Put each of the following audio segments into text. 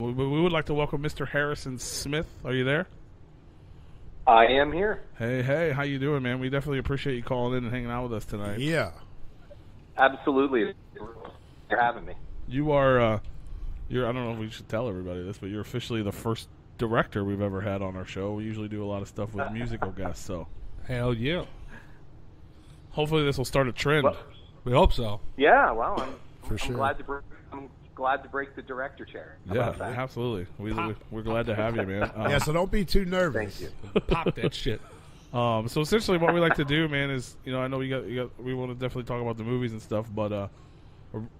We would like to welcome Mr. Harrison Smith. Are you there? I am here. Hey, how you doing, man? We definitely appreciate you calling in and hanging out with us tonight. Yeah. Absolutely. You're having me. You are, you're, I don't know if we should tell everybody this, but you're officially the first director we've ever had on our show. We usually do a lot of stuff with musical guests, so. Hell yeah. Hopefully this will start a trend. Well, we hope so. Yeah, well, I'm sure. glad to break the director chair. How Yeah, about that? absolutely. We're glad to have you, man. Yeah, so don't be too nervous. Thank you. Pop that shit. So essentially, what we like to do, man, is I know we want to definitely talk about the movies and stuff, but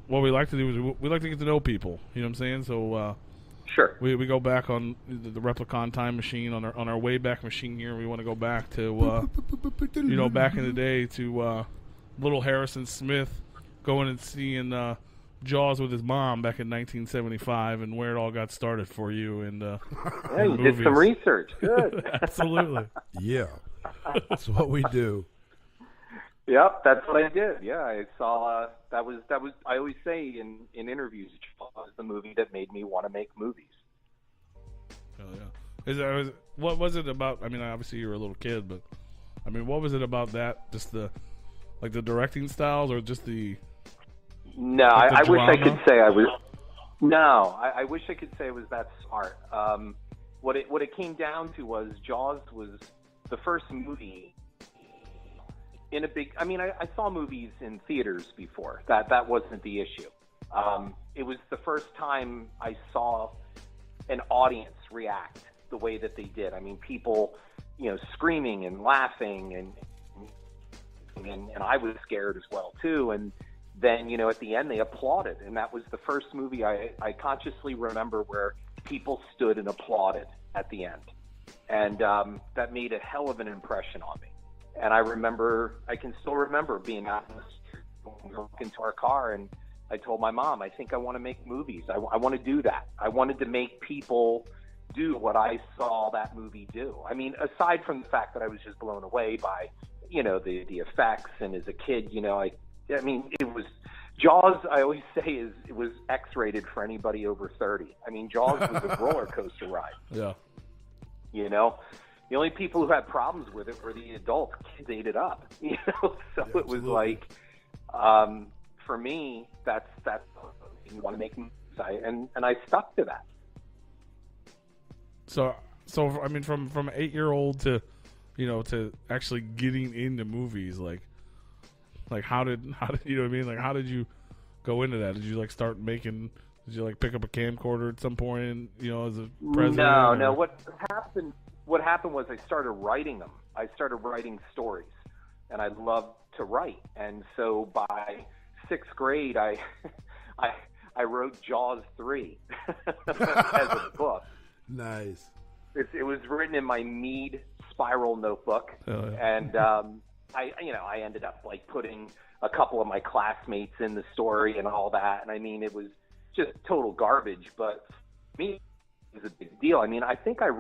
what we like to do is we like to get to know people. You know what I'm saying? So Sure. we go back on the Replicon time machine on our way back machine here. We want to go back to back in the day to little Harrison Smith going and seeing Jaws with his mom back in 1975 and where it all got started for you. And Yeah, you did some research. Good. Absolutely. Yeah. That's what we do. Yep, that's what I did. Yeah, I saw that was. I always say in interviews, Jaws was the movie that made me want to make movies. Hell yeah. What was it about? I mean, obviously you were a little kid, but I mean, what was it about that? Just the directing styles, or just the? No, I wish I could say I was. No, I wish I could say it was that smart. What it came down to was Jaws was the first movie in a big. I mean, I saw movies in theaters before. That wasn't the issue. It was the first time I saw an audience react the way that they did. I mean, people, screaming and laughing, and I was scared as well too. And then, at the end they applauded, and that was the first movie I consciously remember where people stood and applauded at the end, and that made a hell of an impression on me. And I can still remember being out into our car, and I told my mom, I think I want to make movies. I want to do that. I wanted to make people do what I saw that movie do. I mean, aside from the fact that I was just blown away by, the effects, and as a kid, I mean, it was Jaws. I always say it was X-rated for anybody over 30. I mean, Jaws was a roller coaster ride. Yeah. The only people who had problems with it were the adults. Kids ate it up. So Yeah, it was absolutely. like, for me, that's you want to make movies, and I stuck to that. So I mean, from an 8-year-old to, to actually getting into movies, like how did you know what I mean? Like, how did you go into that? Did you start making? Did you pick up a camcorder at some point? As a president? No. What happened was I started writing them. I started writing stories, and I loved to write. And so by 6th grade, I wrote Jaws 3 as a book. Nice. It was written in my Mead spiral notebook, Oh, yeah. and I ended up putting a couple of my classmates in the story and all that. And I mean, it was just total garbage, but for me, it was a big deal. I mean, I think I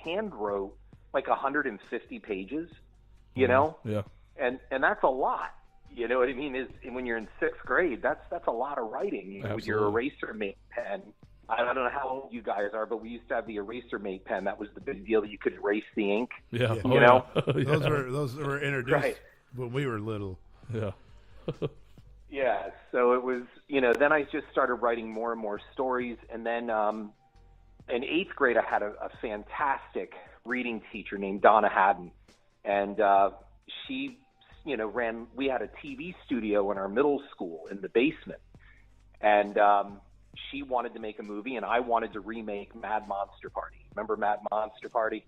hand wrote 150 pages, Yeah. and that's a lot. You know what I mean? When you're in 6th grade, that's a lot of writing with your eraser mate pen. I don't know how old you guys are, but we used to have the eraser mate pen. That was the big deal, that you could erase the ink. Yeah. Yeah. Oh, know? yeah. Those were introduced Right. when we were little. Yeah. Yeah, so it was, then I just started writing more and more stories. And then in 8th grade, I had a fantastic reading teacher named Donna Haddon. And she, we had a TV studio in our middle school in the basement. And she wanted to make a movie, and I wanted to remake Mad Monster Party. Remember Mad Monster Party?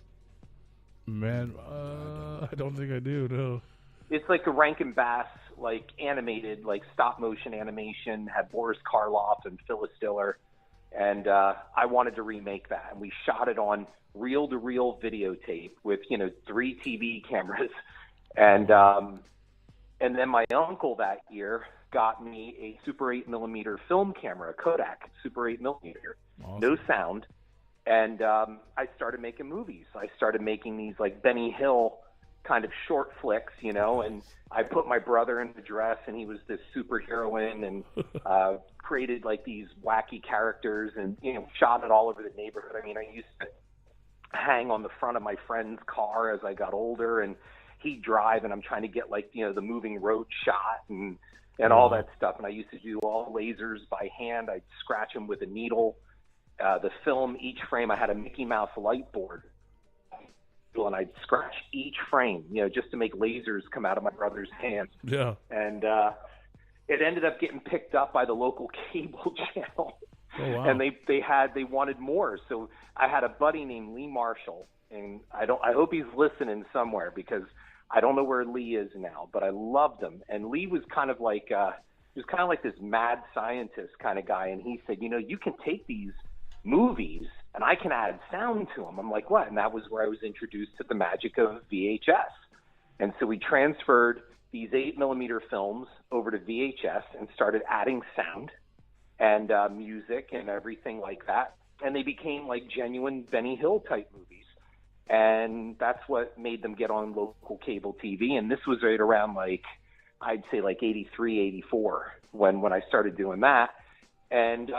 Man, I don't think I do. No. It's like a Rankin Bass, animated, stop motion animation, had Boris Karloff and Phyllis Diller. And I wanted to remake that. And we shot it on reel-to-reel videotape with, 3 TV cameras. And then my uncle that year got me a Super 8 millimeter film camera, a Kodak Super 8 millimeter, Awesome. no sound. And I started making movies. I started making these Benny Hill kind of short flicks, you know, and I put my brother in the dress, and he was this superheroine, and created like these wacky characters, and, you know, shot it all over the neighborhood. I mean, I used to hang on the front of my friend's car as I got older, and he'd drive, and I'm trying to get, like, you know, the moving road shot and all that stuff. And I used to do all lasers by hand. I'd scratch them with a needle. The film, each frame, I had a Mickey Mouse light board, and I'd scratch each frame, you know, just to make lasers come out of my brother's hands. Yeah. And it ended up getting picked up by the local cable channel. Oh, wow. And they wanted more. So I had a buddy named Lee Marshall, and I hope he's listening somewhere, because I don't know where Lee is now, but I loved him. And Lee was kind of like he was kind of like this mad scientist kind of guy, and he said, you know, you can take these movies and I can add sound to them. I'm like, what? And that was where I was introduced to the magic of VHS. And so we transferred these 8mm films over to VHS and started adding sound and music and everything like that. And they became like genuine Benny Hill type movies. And that's what made them get on local cable TV. And this was right around, like, I'd say like 83, 84 when I started doing that. And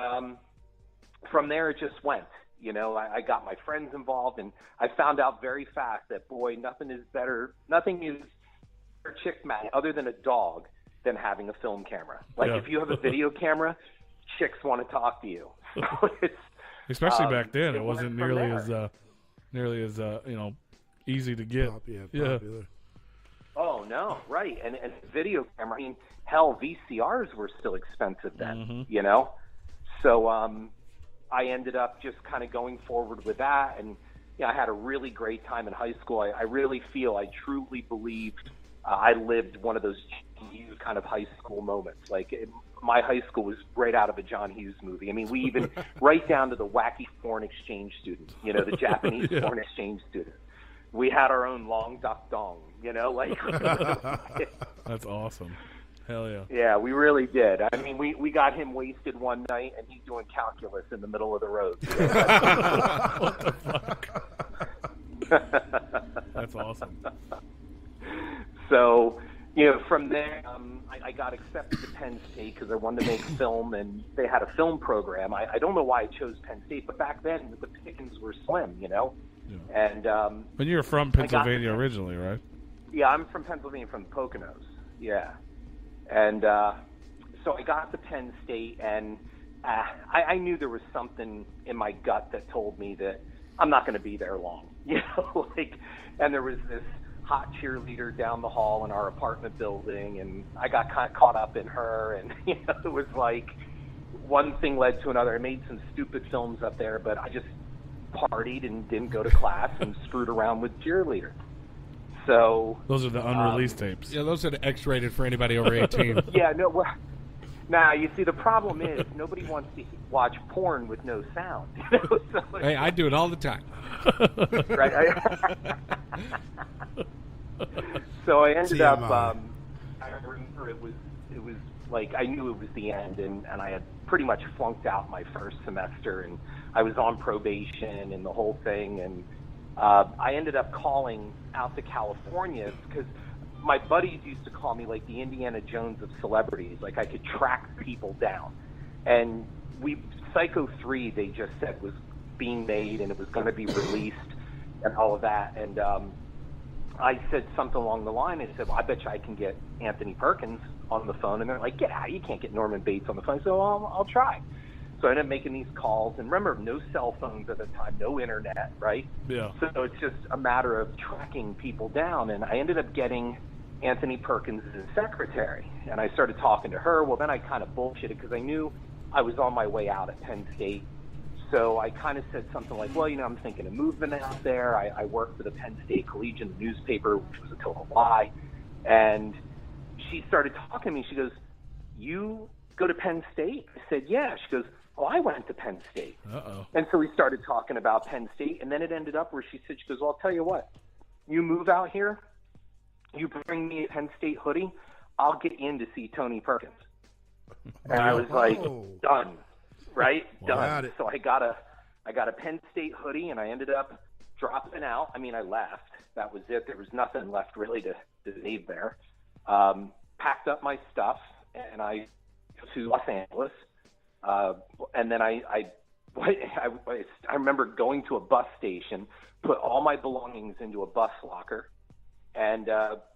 from there it just went. You know, I got my friends involved, and I found out very fast that, boy, nothing is better for chick magnet other than a dog than having a film camera. Like, if you have a video camera, chicks want to talk to you. So especially back then, it wasn't nearly as you know, easy to get. Popular. Oh no, right. And video camera, I mean, hell, VCRs were still expensive then, you know? So I ended up just kind of going forward with that, and yeah, I had a really great time in high school. I really feel, I truly believed I lived one of those kind of high school moments. Like, my high school was right out of a John Hughes movie. I mean, we even, right down to the wacky foreign exchange student, you know, the Japanese foreign exchange student. We had our own long duck dong, you know, like. That's awesome. Hell yeah. Yeah, we really did. I mean, we got him wasted one night, and he's doing calculus in the middle of the road. What the fuck? That's awesome. So, you know, from there, I got accepted to Penn State because I wanted to make film, and they had a film program. I don't know why I chose Penn State, but back then the pickings were slim, you know. Yeah. And you're from Pennsylvania originally, right? Yeah, I'm from Pennsylvania, from the Poconos. Yeah. And so I got to Penn State, and I knew there was something in my gut that told me that I'm not going to be there long, you know. Like, and there was this hot cheerleader down the hall in our apartment building, and I got kind of caught up in her, and, you know, it was like one thing led to another. I made some stupid films up there, but I just partied and didn't go to class and screwed around with cheerleader. So those are the unreleased tapes. Yeah, those are the X-rated for anybody over 18. Yeah, no. Well, now you see, the problem is nobody wants to watch porn with no sound. You know? So, hey, I do it all the time. Right. So I ended up. I remember it was like, I knew it was the end, and I had pretty much flunked out my first semester, and I was on probation and the whole thing, and I ended up calling out to California because my buddies used to call me like the Indiana Jones of celebrities. Like, I could track people down. And Psycho 3, they just said, was being made, and it was going to be released and all of that. And I said something along the line. I said, well, I bet you I can get Anthony Perkins on the phone. And they're like, get out. You can't get Norman Bates on the phone. So I'll try. So I ended up making these calls, and remember, no cell phones at the time, no internet, right? Yeah. So it's just a matter of tracking people down, and I ended up getting Anthony Perkins' secretary, and I started talking to her. Well, then I kind of bullshitted because I knew I was on my way out at Penn State. So I kind of said something like, well, you know, I'm thinking of moving out there. I work for the Penn State Collegian newspaper, which was a total lie. And she started talking to me. She goes, you go to Penn State? I said, yeah. She goes, oh, I went to Penn State. Uh-oh. And so we started talking about Penn State, and then it ended up where she said, she goes, well, I'll tell you what, you move out here, you bring me a Penn State hoodie, I'll get in to see Tony Perkins. And I was like, done, right? Done. So I got a Penn State hoodie, and I ended up dropping out. I mean, I left. That was it. There was nothing left really to leave there. Packed up my stuff, and I to Los Angeles. And then I remember going to a bus station, put all my belongings into a bus locker, and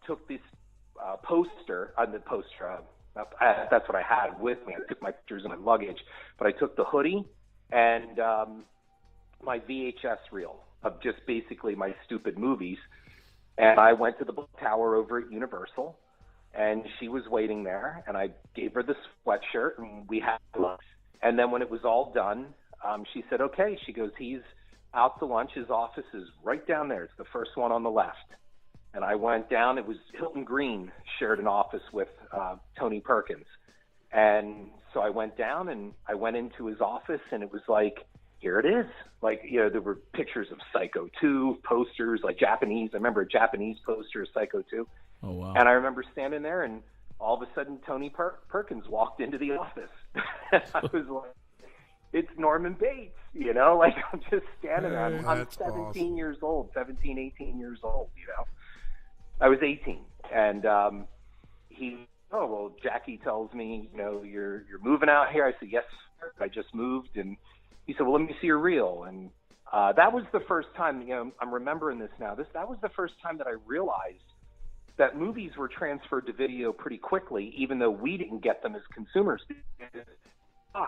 took this poster. That's what I had with me. I took my pictures and my luggage, but I took the hoodie and my VHS reel of just basically my stupid movies. And I went to the tower over at Universal, and she was waiting there, and I gave her the sweatshirt, and we had lunch. And then when it was all done, she said, okay. She goes, he's out to lunch. His office is right down there. It's the first one on the left. And I went down. It was Hilton Green shared an office with Tony Perkins. And so I went down, and I went into his office, and it was like, here it is. Like, you know, there were pictures of Psycho 2, posters, like Japanese. I remember a Japanese poster of Psycho 2. Oh, wow. And I remember standing there, and all of a sudden Tony Perkins walked into the office. I was like, it's Norman Bates, you know? Like, I'm just standing there. I'm 17 awesome. years old, 17, 18 years old, you know? I was 18. And Jackie tells me, you know, you're moving out here. I said, yes, sir. I just moved. And he said, well, let me see your reel. And that was the first time, you know, I'm remembering this now. That was the first time that I realized that movies were transferred to video pretty quickly, even though we didn't get them as consumers.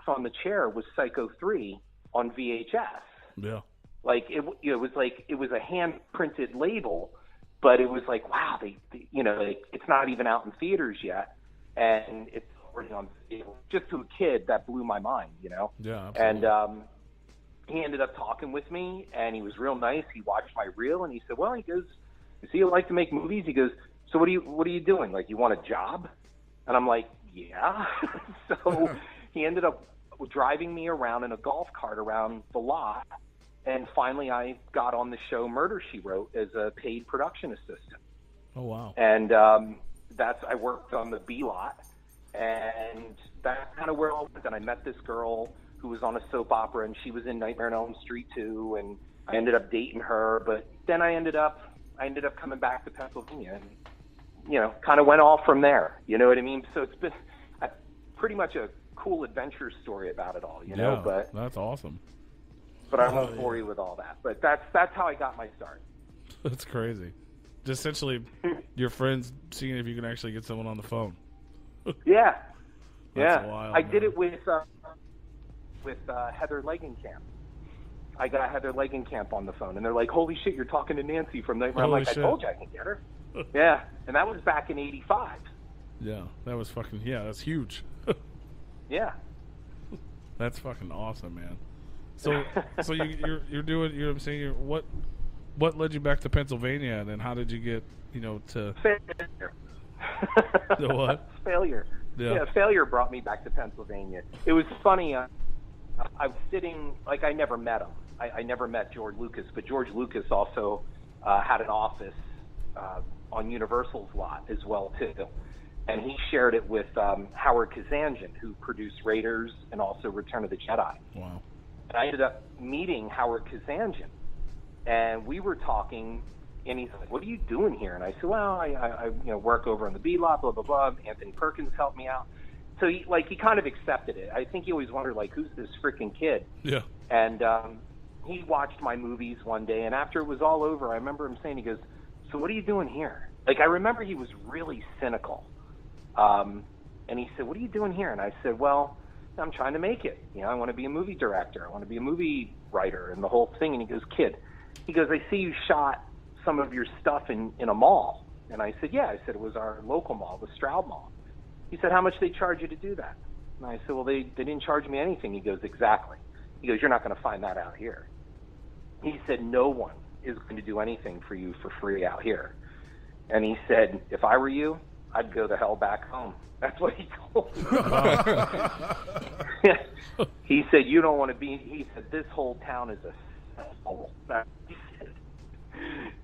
On the chair was Psycho 3 on VHS. Yeah. Like it was a hand printed label, but it was like, wow, they you know, like, it's not even out in theaters yet, and it's already on video. Just to a kid, that blew my mind, you know. Yeah. Absolutely. And he ended up talking with me, and he was real nice. He watched my reel, and he said, well, he goes, you see, you like to make movies? He goes, so what are you doing? Like, you want a job? And I'm like, yeah. So he ended up driving me around in a golf cart around the lot, and finally I got on the show Murder, She Wrote as a paid production assistant. Oh, wow. And I worked on the B lot, and that's kind of where I went. And I met this girl who was on a soap opera, and she was in Nightmare on Elm Street too, and I ended up dating her. But then I ended up coming back to Pennsylvania, and, you know, kind of went off from there. You know what I mean? So it's been pretty much a cool adventure story about it all, you know. Yeah, but that's awesome. But I won't bore you with all that. But that's how I got my start. That's crazy. Just essentially, your friends seeing if you can actually get someone on the phone. Yeah, That's yeah. wild, I man. did it with Heather Legenkamp. I got Heather Legenkamp on the phone, and they're like, "Holy shit, you're talking to Nancy from Nightmare." I'm Holy like, shit. "I told you I can get her." Yeah, and that was back in '85. Yeah, that was fucking, that's huge. Yeah. That's fucking awesome, man. So you're doing, you know what I'm saying? What led you back to Pennsylvania, and then how did you get, you know, to Failure. the what? Failure. Yeah. Failure brought me back to Pennsylvania. It was funny. I was sitting, like, I never met him. I never met George Lucas, but George Lucas also had an office on Universal's lot as well too, and he shared it with Howard Kazanjian, who produced Raiders and also Return of the Jedi. Wow. And I ended up meeting Howard Kazanjian, and we were talking, and he's like, "What are you doing here?" And I said, "Well, I work over on the B lot, blah blah blah. Anthony Perkins helped me out." So he kind of accepted it. I think he always wondered, like, who's this freaking kid? Yeah. And he watched my movies one day, and after it was all over, I remember him saying, he goes, "So what are you doing here?" Like, I remember he was really cynical. And he said, "What are you doing here?" And I said, "Well, I'm trying to make it. You know, I want to be a movie director. I want to be a movie writer and the whole thing." And he goes, "Kid," he goes, "I see you shot some of your stuff in a mall." And I said, "Yeah." I said, "It was our local mall, the Stroud Mall." He said, "How much they charge you to do that?" And I said, "Well, they didn't charge me anything." He goes, "Exactly." He goes, "You're not going to find that out here." He said, "No one is going to do anything for you for free out here." And he said, "If I were you, I'd go the hell back home." That's what he told me. He said, "You don't want to be," he said, "this whole town is a cesspool."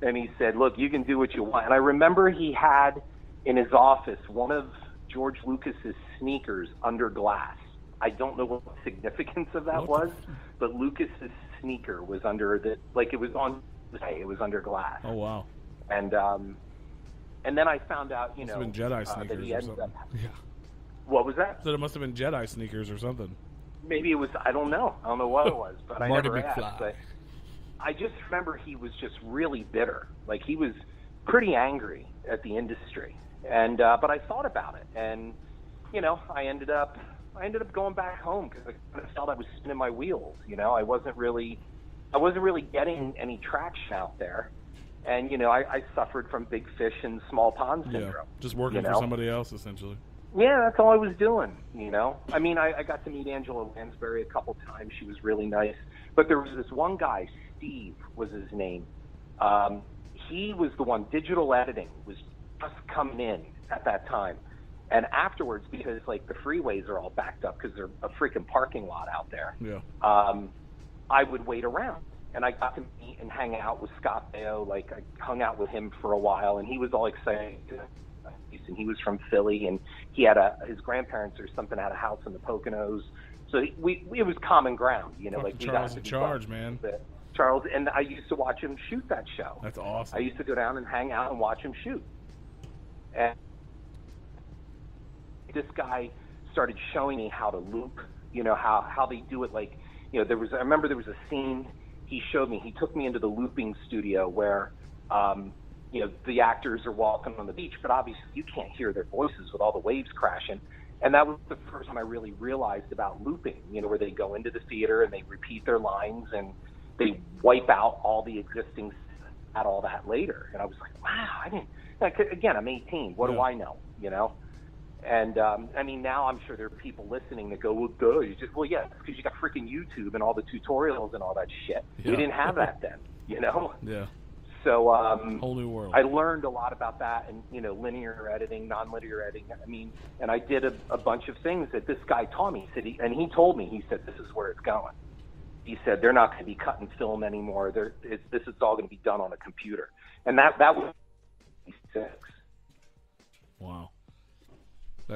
And he said, "Look, you can do what you want." And I remember he had in his office one of George Lucas's sneakers under glass. I don't know what the significance of that was, but Lucas's sneaker was under the, like, it was on say it was under glass. Oh wow! And then I found out, Must have been Jedi that sneakers he or ended something. up. Yeah. What was that? So it must have been Jedi sneakers or something. Maybe it was. I don't know. I don't know what it was, but I Marty never McFly. asked. But I just remember he was just really bitter. Like he was pretty angry at the industry. And but I thought about it, and I ended up going back home because I kind of felt I was spinning my wheels. I wasn't really getting any traction out there, and I suffered from big fish and small pond syndrome. Yeah, just working for somebody else essentially. Yeah, that's all I was doing. I mean, I got to meet Angela Lansbury a couple times. She was really nice, but there was this one guy, Steve was his name. He was the one. Digital editing was just coming in at that time. And afterwards, because like the freeways are all backed up because they're a freaking parking lot out there, Yeah. I would wait around. And I got to meet and hang out with Scott Baio. Like I hung out with him for a while, and he was all excited. And he was from Philly, and he had his grandparents or something had a house in the Poconos. So it was common ground, like we Charles got to in be charge, man. Charles, and I used to watch him shoot that show. That's awesome. I used to go down and hang out and watch him shoot. And this guy started showing me how to loop, how they do it. Like, I remember there was a scene he showed me. He took me into the looping studio where, the actors are walking on the beach, but obviously you can't hear their voices with all the waves crashing. And that was the first time I really realized about looping, where they go into the theater and they repeat their lines and they wipe out all the existing, add all that later. And I was like, wow, I didn't, again, I'm 18. What do I know, And, I mean, now I'm sure there are people listening that go, well, duh, yeah, because you got freaking YouTube and all the tutorials and all that shit. Yeah. We didn't have that then, Yeah. So Whole new world. I learned a lot about that and, linear editing, non-linear editing. I mean, and I did a bunch of things that this guy taught me. He told me, he said, this is where it's going. He said, they're not going to be cutting film anymore. This is all going to be done on a computer. And that was 6. Wow.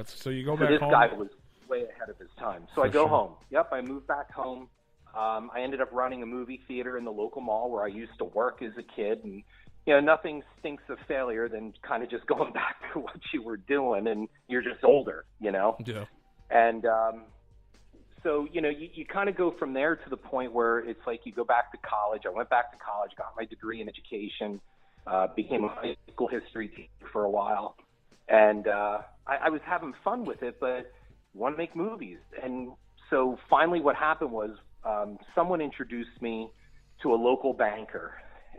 So you go So back this home. guy was way ahead of his time. So I go sure. home. Yep, I moved back home. I ended up running a movie theater in the local mall where I used to work as a kid. And, nothing stinks of failure than kind of just going back to what you were doing and you're just older, Yeah. And so, you kind of go from there to the point where it's like you go back to college. I went back to college, got my degree in education, became a high school history teacher for a while. And I was having fun with it, but want to make movies. And so finally what happened was someone introduced me to a local banker,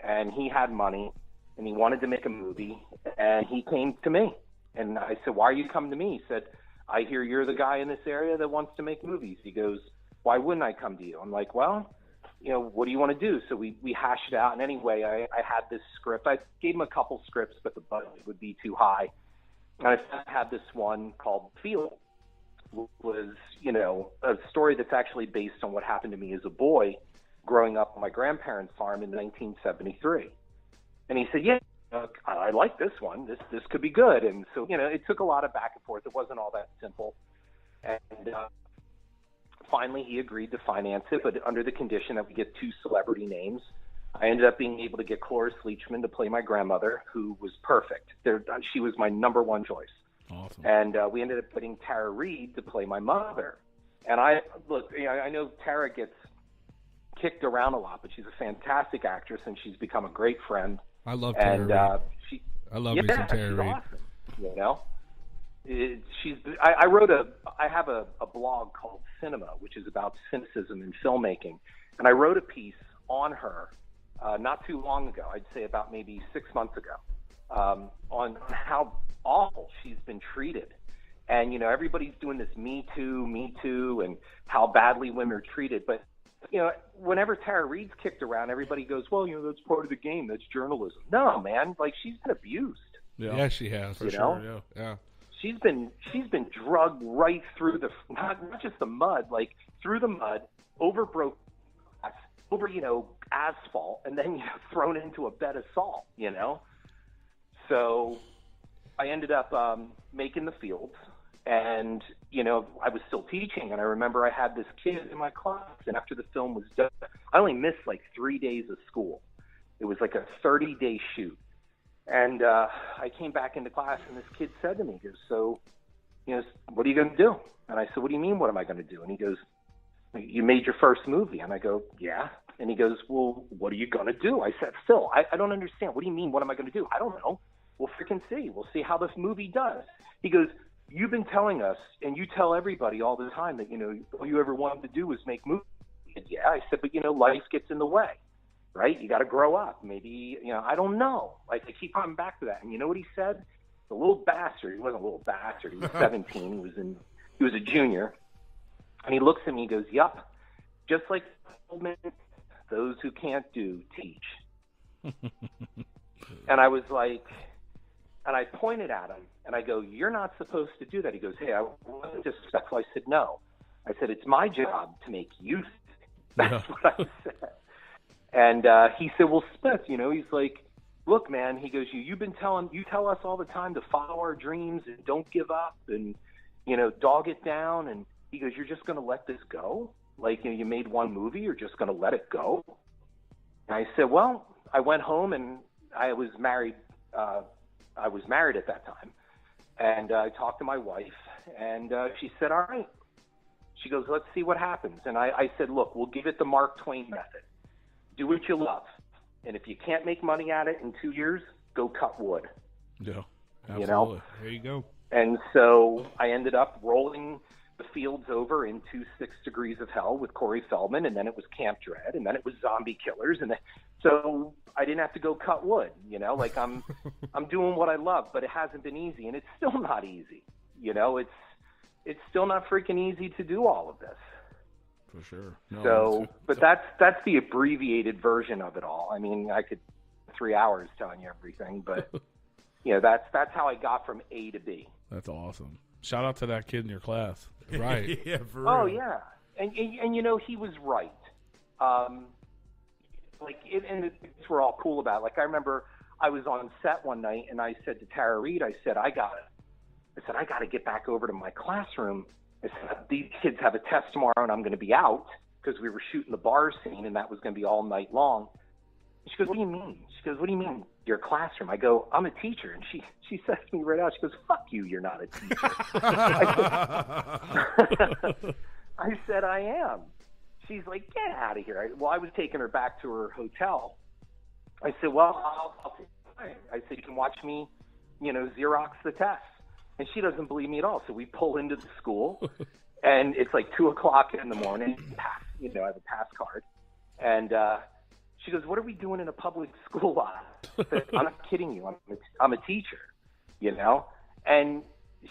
and he had money, and he wanted to make a movie, and he came to me. And I said, why are you coming to me? He said, I hear you're the guy in this area that wants to make movies. He goes, why wouldn't I come to you? I'm like, well, what do you want to do? So we hashed it out. And anyway, I had this script. I gave him a couple scripts, but the budget would be too high. And I had this one called Field, which was, a story that's actually based on what happened to me as a boy growing up on my grandparents' farm in 1973. And he said, yeah, I like this one. This could be good. And so, it took a lot of back and forth. It wasn't all that simple. And finally, he agreed to finance it, but under the condition that we get 2 celebrity names. I ended up being able to get Cloris Leachman to play my grandmother, who was perfect. She was my number one choice. Awesome. And we ended up getting Tara Reid to play my mother. And I know Tara gets kicked around a lot, but she's a fantastic actress, and she's become a great friend. I love Tara Reid. I love me some Tara Reid. Awesome, I have a blog called Cinema, which is about cynicism in filmmaking. And I wrote a piece on her not too long ago, I'd say about maybe 6 months ago, on how awful she's been treated. And, everybody's doing this Me Too, and how badly women are treated. But, whenever Tara Reid's kicked around, everybody goes, well, that's part of the game. That's journalism. No, man, like she's been abused. Yeah, she has. For sure. Yeah. She's been drugged right through not just the mud, like through the mud, over asphalt, and then thrown into a bed of salt. So I ended up making the Fields, and I was still teaching, and I remember I had this kid in my class, and after the film was done, I only missed like 3 days of school, It was like a 30-day shoot. And I came back into class, and this kid said to me, he goes, so, what are you going to do? And I said, what do you mean, what am I going to do? And he goes, you made your first movie. And I go, yeah. And he goes, well, what are you going to do? I said, Phil, I don't understand. What do you mean, what am I going to do? I don't know. We'll freaking see. We'll see how this movie does. He goes, you've been telling us, and you tell everybody all the time that, all you ever wanted to do was make movies. I said, yeah. I said, but, life gets in the way, right? You got to grow up. Maybe, I don't know. Like, I keep coming back to that. And you know what he said? The little bastard. He wasn't a little bastard. He was 17. He was a junior. And he looks at me, he goes, yup, just like those who can't do, teach. And I was like, and I pointed at him, and I go, you're not supposed to do that. He goes, hey, I wasn't disrespectful. I said, no. I said, it's my job to make you. That's what I said. And he said, well, Smith, he's like, look, man, he goes, you tell us all the time to follow our dreams and don't give up and, dog it down. And he goes, you're just going to let this go? Like, you made one movie, you're just going to let it go? And I said, well, I went home, and I was married. I was married at that time. And I talked to my wife, and she said, all right. She goes, let's see what happens. And I said, look, we'll give it the Mark Twain method. Do what you love. And if you can't make money at it in 2 years, go cut wood. Yeah, absolutely. There you go. And so I ended up rolling the fields over into 6 Degrees of Hell with Corey Feldman, and then it was Camp Dread, and then it was Zombie Killers, and then, so I didn't have to go cut wood. Like I'm doing what I love, but it hasn't been easy, and it's still not easy. It's still not freaking easy to do all of this. For sure. But that's the abbreviated version of it all. I mean, I could 3 hours telling you everything, but that's how I got from A to B. That's awesome. Shout out to that kid in your class. Right. Yeah, for real. Oh yeah, and he was right. And we're all cool about it. Like, I remember I was on set one night, and I said to Tara Reid, I said, I gotta get back over to my classroom. I said, these kids have a test tomorrow, and I'm going to be out, because we were shooting the bar scene, and that was going to be all night long. And she goes, what do you mean? She goes, what do you mean, your classroom? I go, I'm a teacher. And she says to me right out, she goes, fuck you, you're not a teacher. I said, I am. She's like, get out of here. Well, I was taking her back to her hotel. I said, well, I'll take you. I said, you can watch me, Xerox the test. And she doesn't believe me at all. So we pull into the school, and it's like 2:00 in the morning. I have a pass card. And she goes, what are we doing in a public school lot? I said, I'm not kidding you. I'm a teacher, And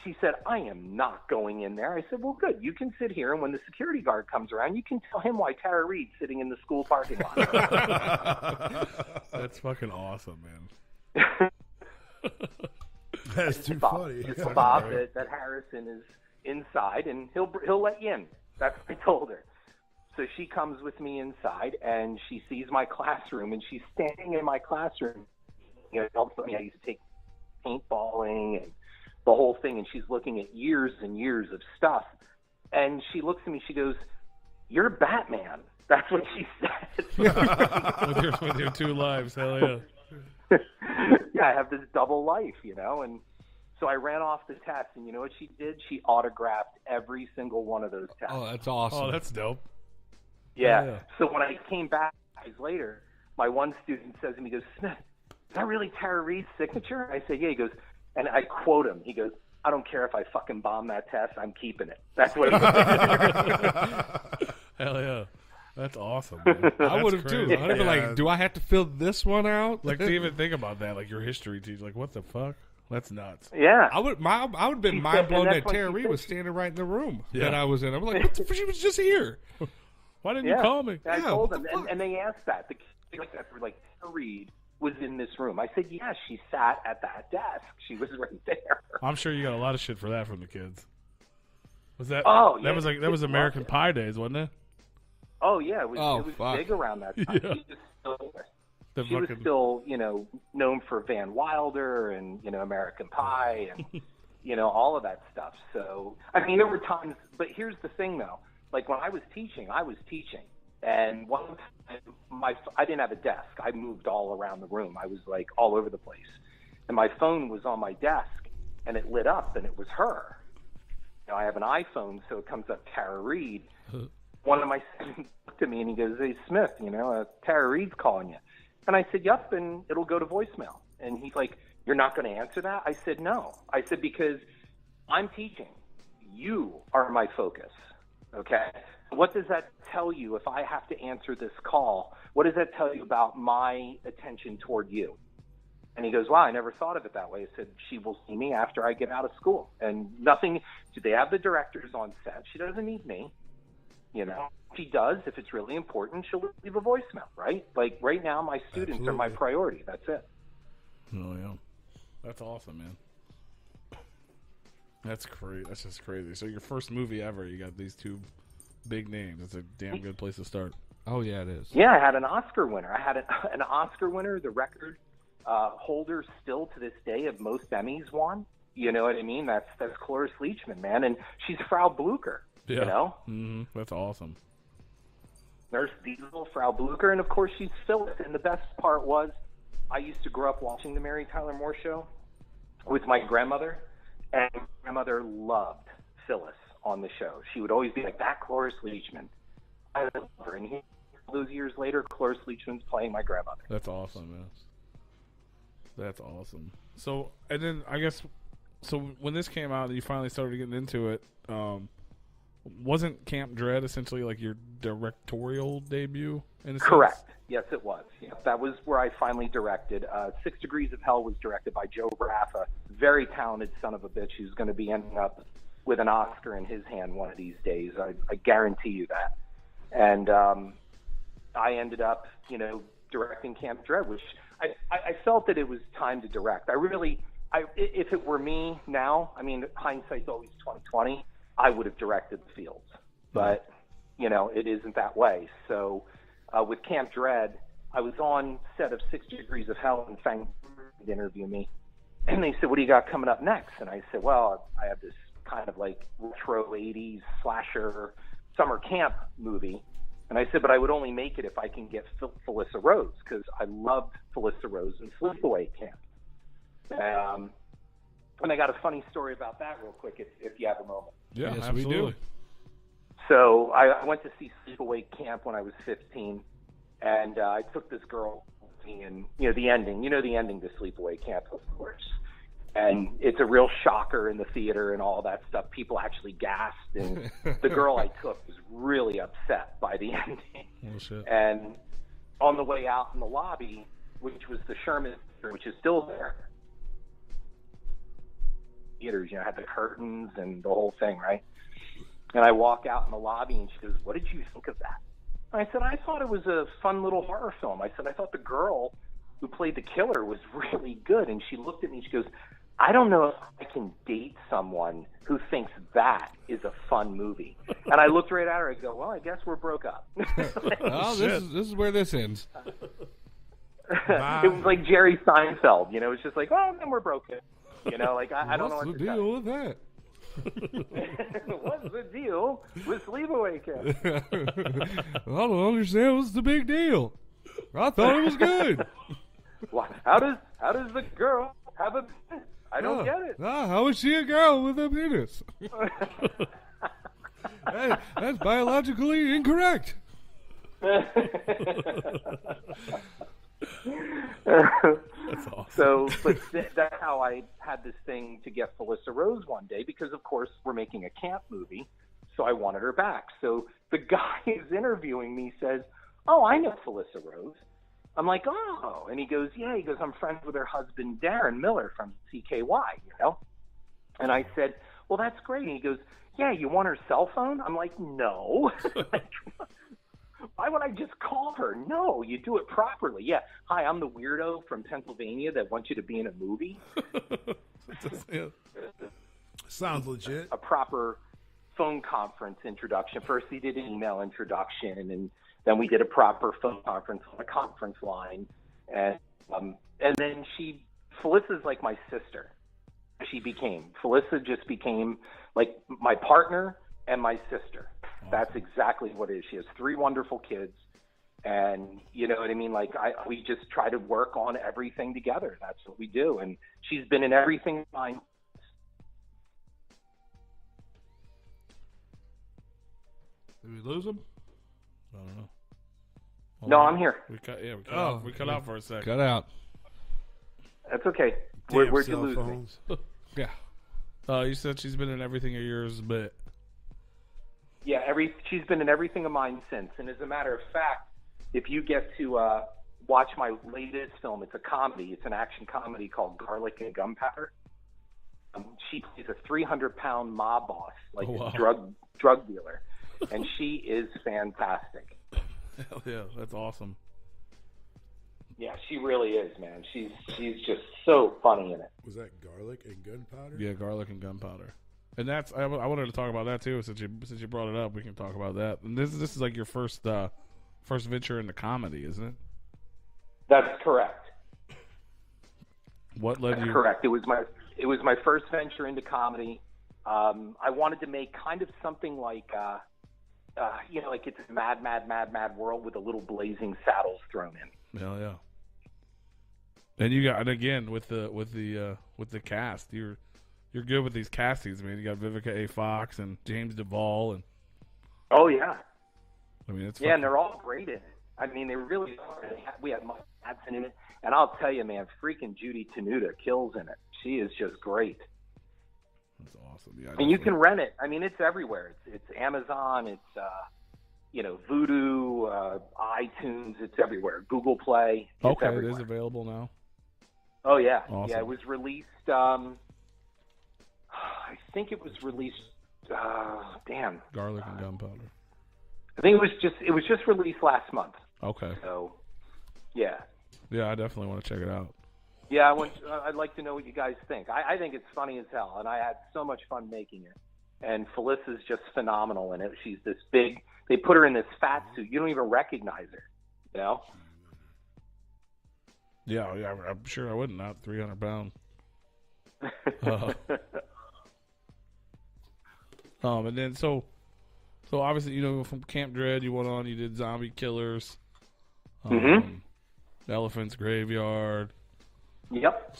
she said, I am not going in there. I said, well, good. You can sit here, and when the security guard comes around, you can tell him why Tara Reid's sitting in the school parking lot. That's fucking awesome, man. That's too funny. It's Bob that Harrison is inside, and he'll let you in. That's what I told her. So she comes with me inside, and she sees my classroom, and she's standing in my classroom. I used to take paintballing and the whole thing, and she's looking at years and years of stuff. And she looks at me, she goes, you're Batman. That's what she said. with your 2 lives, hell yeah. Yeah, I have this double life, and so I ran off the test, and you know what she did? She autographed every single one of those tests. Oh, that's awesome. Oh, that's dope. Yeah. So when I came back days later, my one student says to me, he goes, Smith, is that really Tara Reid's signature? I say, yeah. He goes, and I quote him. He goes, I don't care if I fucking bomb that test. I'm keeping it. That's what it was. Hell yeah. That's awesome, man. I would have too. I'd have been like, do I have to fill this one out? Like, to even think about that, like your history teacher, like, what the fuck? That's nuts. Yeah. I would have been mind blown that Tara Reid was standing right in the room that I was in. I'm like, what the fuck? She was just here. Why didn't you call me? I told them, and they asked that. The kids were like, Tara Reid was in this room. I said, yeah, she sat at that desk. She was right there. I'm sure you got a lot of shit for that from the kids. Was that? Oh, that was like that was American Pie days, wasn't it? Oh yeah, it was big around that time. Yeah. She was still, known for Van Wilder and American Pie and all of that stuff. So I mean, there were times, but here's the thing though. Like when I was teaching, And one time, I didn't have a desk. I moved all around the room. I was like all over the place. And my phone was on my desk, and it lit up, and it was her. You know, I have an iPhone, so it comes up Tara Reid. One of my students looked at me, and he goes, "Hey, Smith, you know, Tara Reid's calling you." And I said, "Yep," and it'll go to voicemail. And he's like, "You're not going to answer that?" I said, "No." I said, "Because I'm teaching. You are my focus, okay? What does that tell you if I have to answer this call? What does that tell you about my attention toward you?" And he goes, "Wow, I never thought of it that way." I said, "She will see me after I get out of school." And nothing, they have the directors on set. She doesn't need me. You know, she does. If it's really important, she'll leave a voicemail, right? Like right now, my students are my priority. That's it. Oh, yeah. That's awesome, man. That's crazy. That's just crazy. So your first movie ever, you got these two big names. That's a damn good place to start. Oh, yeah, it is. Yeah, I had an Oscar winner. I had an Oscar winner, the record holder still to this day of most Emmys won. You know what I mean? That's Cloris Leachman, man. And she's Frau Blucher, you know? Mm-hmm. That's awesome. Nurse Diesel, Frau Blucher, and of course she's Phyllis. And the best part was I used to grow up watching the Mary Tyler Moore Show with my grandmother, and my grandmother loved Phyllis on the show. She would always be like, "That Cloris Leachman." I love her. And here, those years later, Cloris Leachman's playing my grandmother. That's awesome, man. That's awesome. So, and then I guess, so when this came out and you finally started getting into it, wasn't Camp Dread essentially like your directorial debut? In a Correct. sense? Yes, it was. Yeah, that was where I finally directed. 6 Degrees of Hell was directed by Joe Braff, a very talented son of a bitch who's going to be ending up with an Oscar in his hand one of these days. I guarantee you that. And I ended up, you know, directing Camp Dread, which I felt that it was time to direct. If it were me now, I mean, hindsight's always 20/20. I would have directed The Fields, but you know, it isn't that way. So with Camp Dread, I was on set of 6 Degrees of Hell, and Fang to interview me, and they said, "What do you got coming up next?" And I said, "Well, I have this kind of like retro 80s slasher summer camp movie." And I said, "But I would only make it if I can get Felissa Rose, because I loved Felissa Rose in Sleepaway Camp." And I got a funny story about that real quick, if you have a moment. Yeah, yes, absolutely. we do. So I went to see Sleepaway Camp when I was 15, and I took this girl, and the ending to Sleepaway Camp, of course. And it's a real shocker in the theater and all that stuff. People actually gasped, and the girl I took was really upset by the ending. Oh, shit. And on the way out in the lobby, which was the Sherman, which is still there, theaters, had the curtains and the whole thing, right? And I walk out in the lobby, and she goes, "What did you think of that?" And I said, "I thought it was a fun little horror film." I said, "I thought the girl who played the killer was really good." And she looked at me, she goes, "I don't know if I can date someone who thinks that is a fun movie." And I looked right at her, I go, "Well, I guess we're broke up." Oh, this is where this ends. It was like Jerry Seinfeld, it's just like, "Oh, then we're broken." Like I don't know what to tell you. What's the deal with that? What's the deal with Sleepaway Camp? I don't understand. What's the big deal? I thought it was good. How does the girl have a penis? I don't get it. How is she a girl with a penis? That's biologically incorrect. That's awesome. So, but that's how I had this thing to get Felissa Rose one day, because of course we're making a camp movie, so I wanted her back. So the guy who's interviewing me says, "Oh, I know Felissa Rose." I'm like, "Oh," and he goes, "Yeah." He goes, "I'm friends with her husband Darren Miller from CKY, And I said, "Well, that's great." And he goes, "Yeah, you want her cell phone?" I'm like, "No." Why would I just call her? No, you do it properly. Yeah. "Hi, I'm the weirdo from Pennsylvania that wants you to be in a movie." Sounds legit. A proper phone conference introduction. First he did an email introduction, and then we did a proper phone conference on a conference line. And then Felissa's like my sister. Felissa just became like my partner and my sister. That's exactly what it is. She has 3 wonderful kids. And you know what I mean? Like we just try to work on everything together. That's what we do. And she's been in everything mine. Did we lose him? I don't know. No, I'm here. We cut out for a second. Cut out. That's okay. Where'd you lose me? Yeah. You said she's been in everything of yours, but Yeah, she's been in everything of mine since. And as a matter of fact, if you get to watch my latest film, it's a comedy. It's an action comedy called Garlic and Gunpowder. She plays a 300-pound mob boss, like a drug dealer, and she is fantastic. Hell yeah, that's awesome. Yeah, she really is, man. She's just so funny in it. Was that Garlic and Gunpowder? Yeah, Garlic and Gunpowder. And that's I wanted to talk about that too. Since you brought it up, we can talk about that. And this is like your first venture into comedy, isn't it? That's correct. What led you? That's correct. It was my first venture into comedy. I wanted to make kind of something like like it's a mad world with a little Blazing Saddles thrown in. Hell yeah. And you got, and again with the cast, you're good with these castings, man. You got Vivica A. Fox and James Duvall, and oh yeah, I mean it's and they're all great in it. I mean they really are. We had Mike Madsen in it, and I'll tell you, man, freaking Judy Tenuta kills in it. She is just great. That's awesome. Yeah, and you can rent it. I mean, it's everywhere. It's Amazon. It's Vudu, iTunes. It's everywhere. Google Play. It's everywhere. It is available now. Oh yeah, awesome. Yeah. It was released. I think it was released. Garlic and Gunpowder. I think it was just released last month. Okay. So, yeah. Yeah, I definitely want to check it out. Yeah, I'd like to know what you guys think. I think it's funny as hell, and I had so much fun making it. And Felissa's just phenomenal in it. She's this big. They put her in this fat suit. You don't even recognize her. You know? Yeah, I'm sure I wouldn't. Not 300 pounds. And then so obviously from Camp Dread you went on. You did Zombie Killers. Elephant's Graveyard. Yep.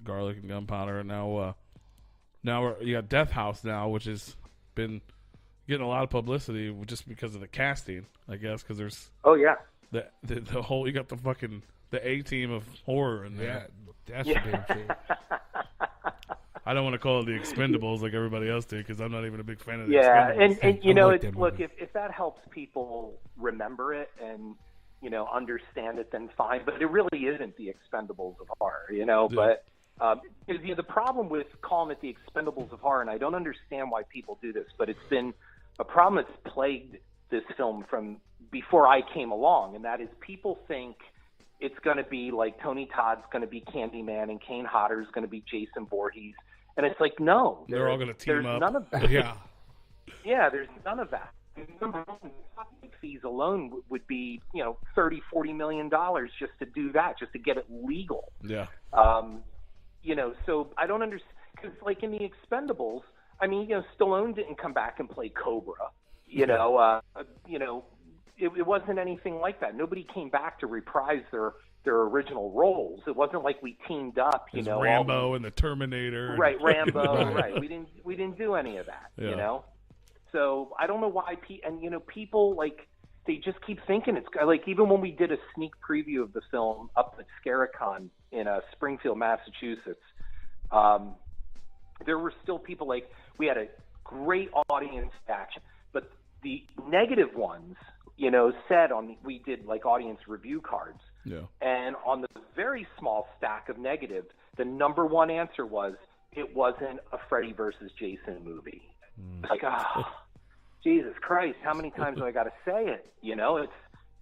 Garlic and Gunpowder, and now you got Death House now, which has been getting a lot of publicity just because of the casting, I guess, because there's the whole, you got the A team of horror in there. Yeah, that's a damn shame. I don't want to call it the Expendables like everybody else did, because I'm not even a big fan of the Expendables. And look, if that helps people remember it and understand it, then fine. But it really isn't the Expendables of horror, Yeah. But the problem with calling it the Expendables of horror, and I don't understand why people do this, but it's been a problem that's plagued this film from before I came along, and that is people think it's going to be like Tony Todd's going to be Candyman and Kane Hodder's going to be Jason Voorhees, and it's like, no, they're all going to team up. There's none of that. Yeah, there's none of that. Number one, fees alone would be $30-40 million just to do that, just to get it legal. Yeah. So I don't understand, because like in the Expendables, I mean, Stallone didn't come back and play Cobra. It wasn't anything like that. Nobody came back to reprise their original roles. It wasn't like we teamed up. Rambo and the Terminator. Right, Rambo. Right. We didn't do any of that. Yeah. So I don't know why. People like, they just keep thinking it's like, even when we did a sneak preview of the film up at Scaricon in Springfield, Massachusetts, there were still people like, we had a great audience reaction, but the negative ones, said we did like audience review cards. Yeah. And on the very small stack of negative, the number one answer was, it wasn't a Freddy versus Jason movie. Like, Jesus Christ, how many times do I got to say it? It's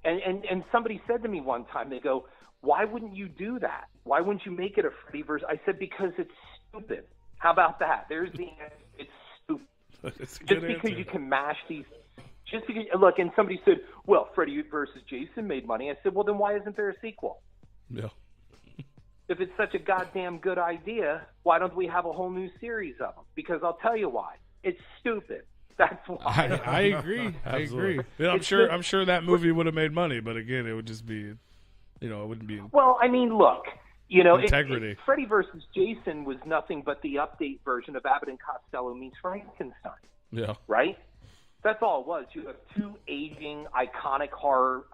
and somebody said to me one time, they go, why wouldn't you do that? Why wouldn't you make it a Freddy versus? I said, because it's stupid. How about that? There's the answer. It's stupid. Just because you can mash these. Just because, look, and somebody said, well, Freddy versus Jason made money. I said, well, then why isn't there a sequel? Yeah. If it's such a goddamn good idea, why don't we have a whole new series of them? Because I'll tell you why. It's stupid. That's why. I agree. I agree. Yeah, I'm sure that movie would have made money, but again, it would just be, it wouldn't be. Well, I mean, look, integrity. Freddy versus Jason was nothing but the update version of Abbott and Costello meets Frankenstein. Yeah. Right? That's all it was. You have two aging, iconic horror,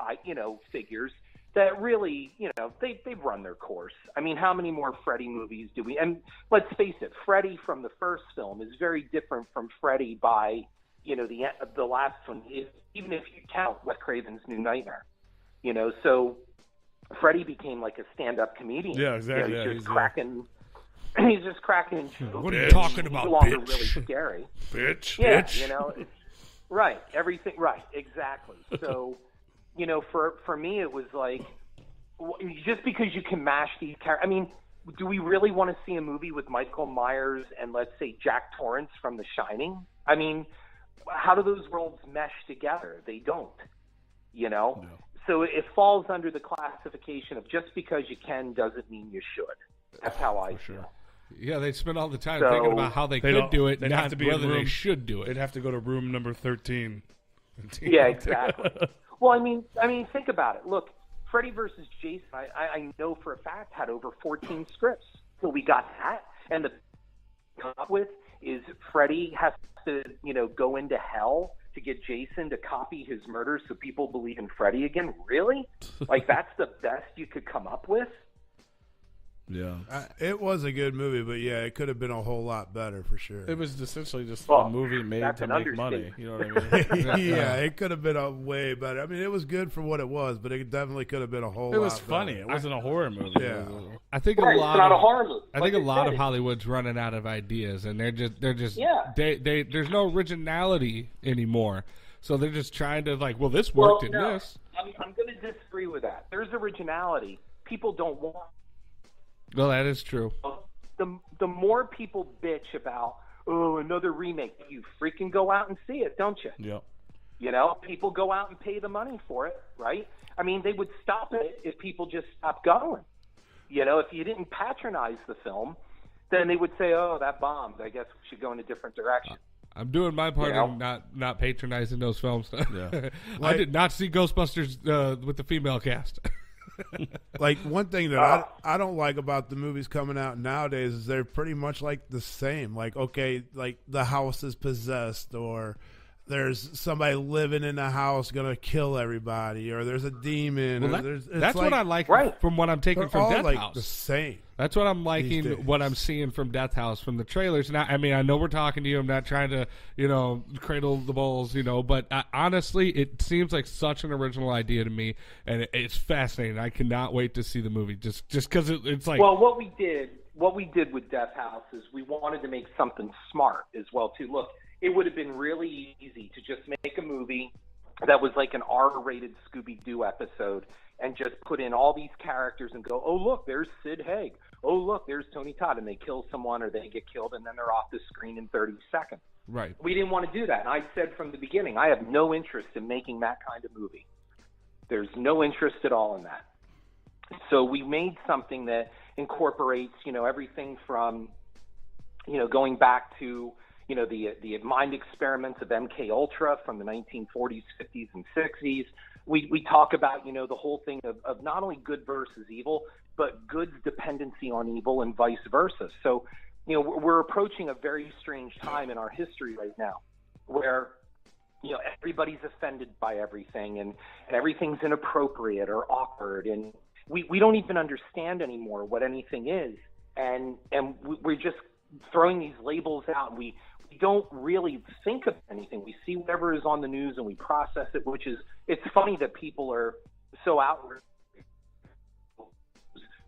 figures that really, they've run their course. I mean, how many more Freddy movies do we? And let's face it, Freddy from the first film is very different from Freddy by, the last one. Even if you count Wes Craven's New Nightmare, so Freddy became like a stand-up comedian. Yeah, exactly. He's just cracking. He's just cracking jokes. What are you talking about, no longer bitch? Really scary. Bitch. Yeah, Bitch. Right. Everything. Right. Exactly. So, for me, it was like, just because you can mash these characters. I mean, do we really want to see a movie with Michael Myers and, let's say, Jack Torrance from The Shining? I mean, how do those worlds mesh together? They don't. No. So it falls under the classification of just because you can doesn't mean you should. That's how I feel. Yeah, they spend all the time thinking about how they could do it, not whether they should do it. They'd have to go to room number 13. Yeah, exactly. Well, I mean, think about it. Look, Freddy versus Jason, I know for a fact, had over 14 scripts. So we got that, and the come up with is Freddy has to, go into hell to get Jason to copy his murder so people believe in Freddy again. Really? Like, that's the best you could come up with? Yeah. It was a good movie, but yeah, it could have been a whole lot better for sure. It was essentially just a movie made to make money. You know what I mean? Yeah, it could have been a way better. I mean, it was good for what it was, but it definitely could have been a whole lot. It was funny. Better. It wasn't a horror movie. Yeah. I think it's not a horror movie. I think a lot of Hollywood's running out of ideas, and they're just there's no originality anymore. So they're just trying to this worked in this. I'm going to disagree with that. There's originality. People don't want. Well, that is true. The more people bitch about, another remake, you freaking go out and see it, don't you? Yeah. People go out and pay the money for it, right? I mean, they would stop it if people just stopped going. If you didn't patronize the film, then they would say, oh, that bombed. I guess we should go in a different direction. I'm doing my part in not patronizing those films. Yeah. I did not see Ghostbusters with the female cast. Like, one thing that I don't like about the movies coming out nowadays is they're pretty much like the same. Like, okay, like the house is possessed, or there's somebody living in the house gonna kill everybody, or there's a demon. Well, that's what I like from what I'm taking from Death House. The same. That's what I'm liking, what I'm seeing from Death House, from the trailers. Now, I mean, I know we're talking to you. I'm not trying to, cradle the balls, but honestly, it seems like such an original idea to me, and it's fascinating. I cannot wait to see the movie, just because it's like. Well, what we did with Death House is we wanted to make something smart as well too. Look, it would have been really easy to just make a movie that was like an R-rated Scooby-Doo episode and just put in all these characters and go, oh, look, there's Sid Haig. Oh, look, there's Tony Todd. And they kill someone or they get killed and then they're off the screen in 30 seconds. Right. We didn't want to do that. And I said from the beginning, I have no interest in making that kind of movie. There's no interest at all in that. So we made something that incorporates, everything from, going back to, the mind experiments of MK Ultra from the 1940s, 50s, and 60s. We talk about, the whole thing of not only good versus evil, but good's dependency on evil and vice versa. So, we're approaching a very strange time in our history right now where, everybody's offended by everything and everything's inappropriate or awkward. And we don't even understand anymore what anything is. And we're just throwing these labels out, and we don't really think of anything. We see whatever is on the news and we process it, it's funny that people are so outraged.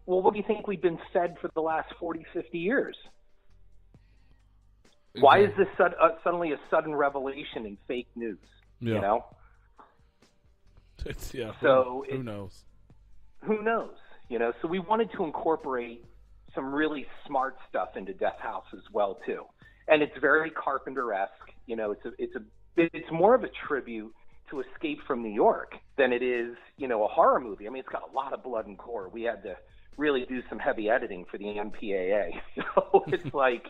Well, what do you think we've been fed for the last 40, 50 years? Why is this suddenly a sudden revelation in fake news? Yeah. So who knows? Who knows? So we wanted to incorporate some really smart stuff into Death House as well too. And it's very Carpenter-esque. It's more of a tribute to Escape from New York than it is, a horror movie. I mean, it's got a lot of blood and gore. We had to really do some heavy editing for the MPAA. So it's like,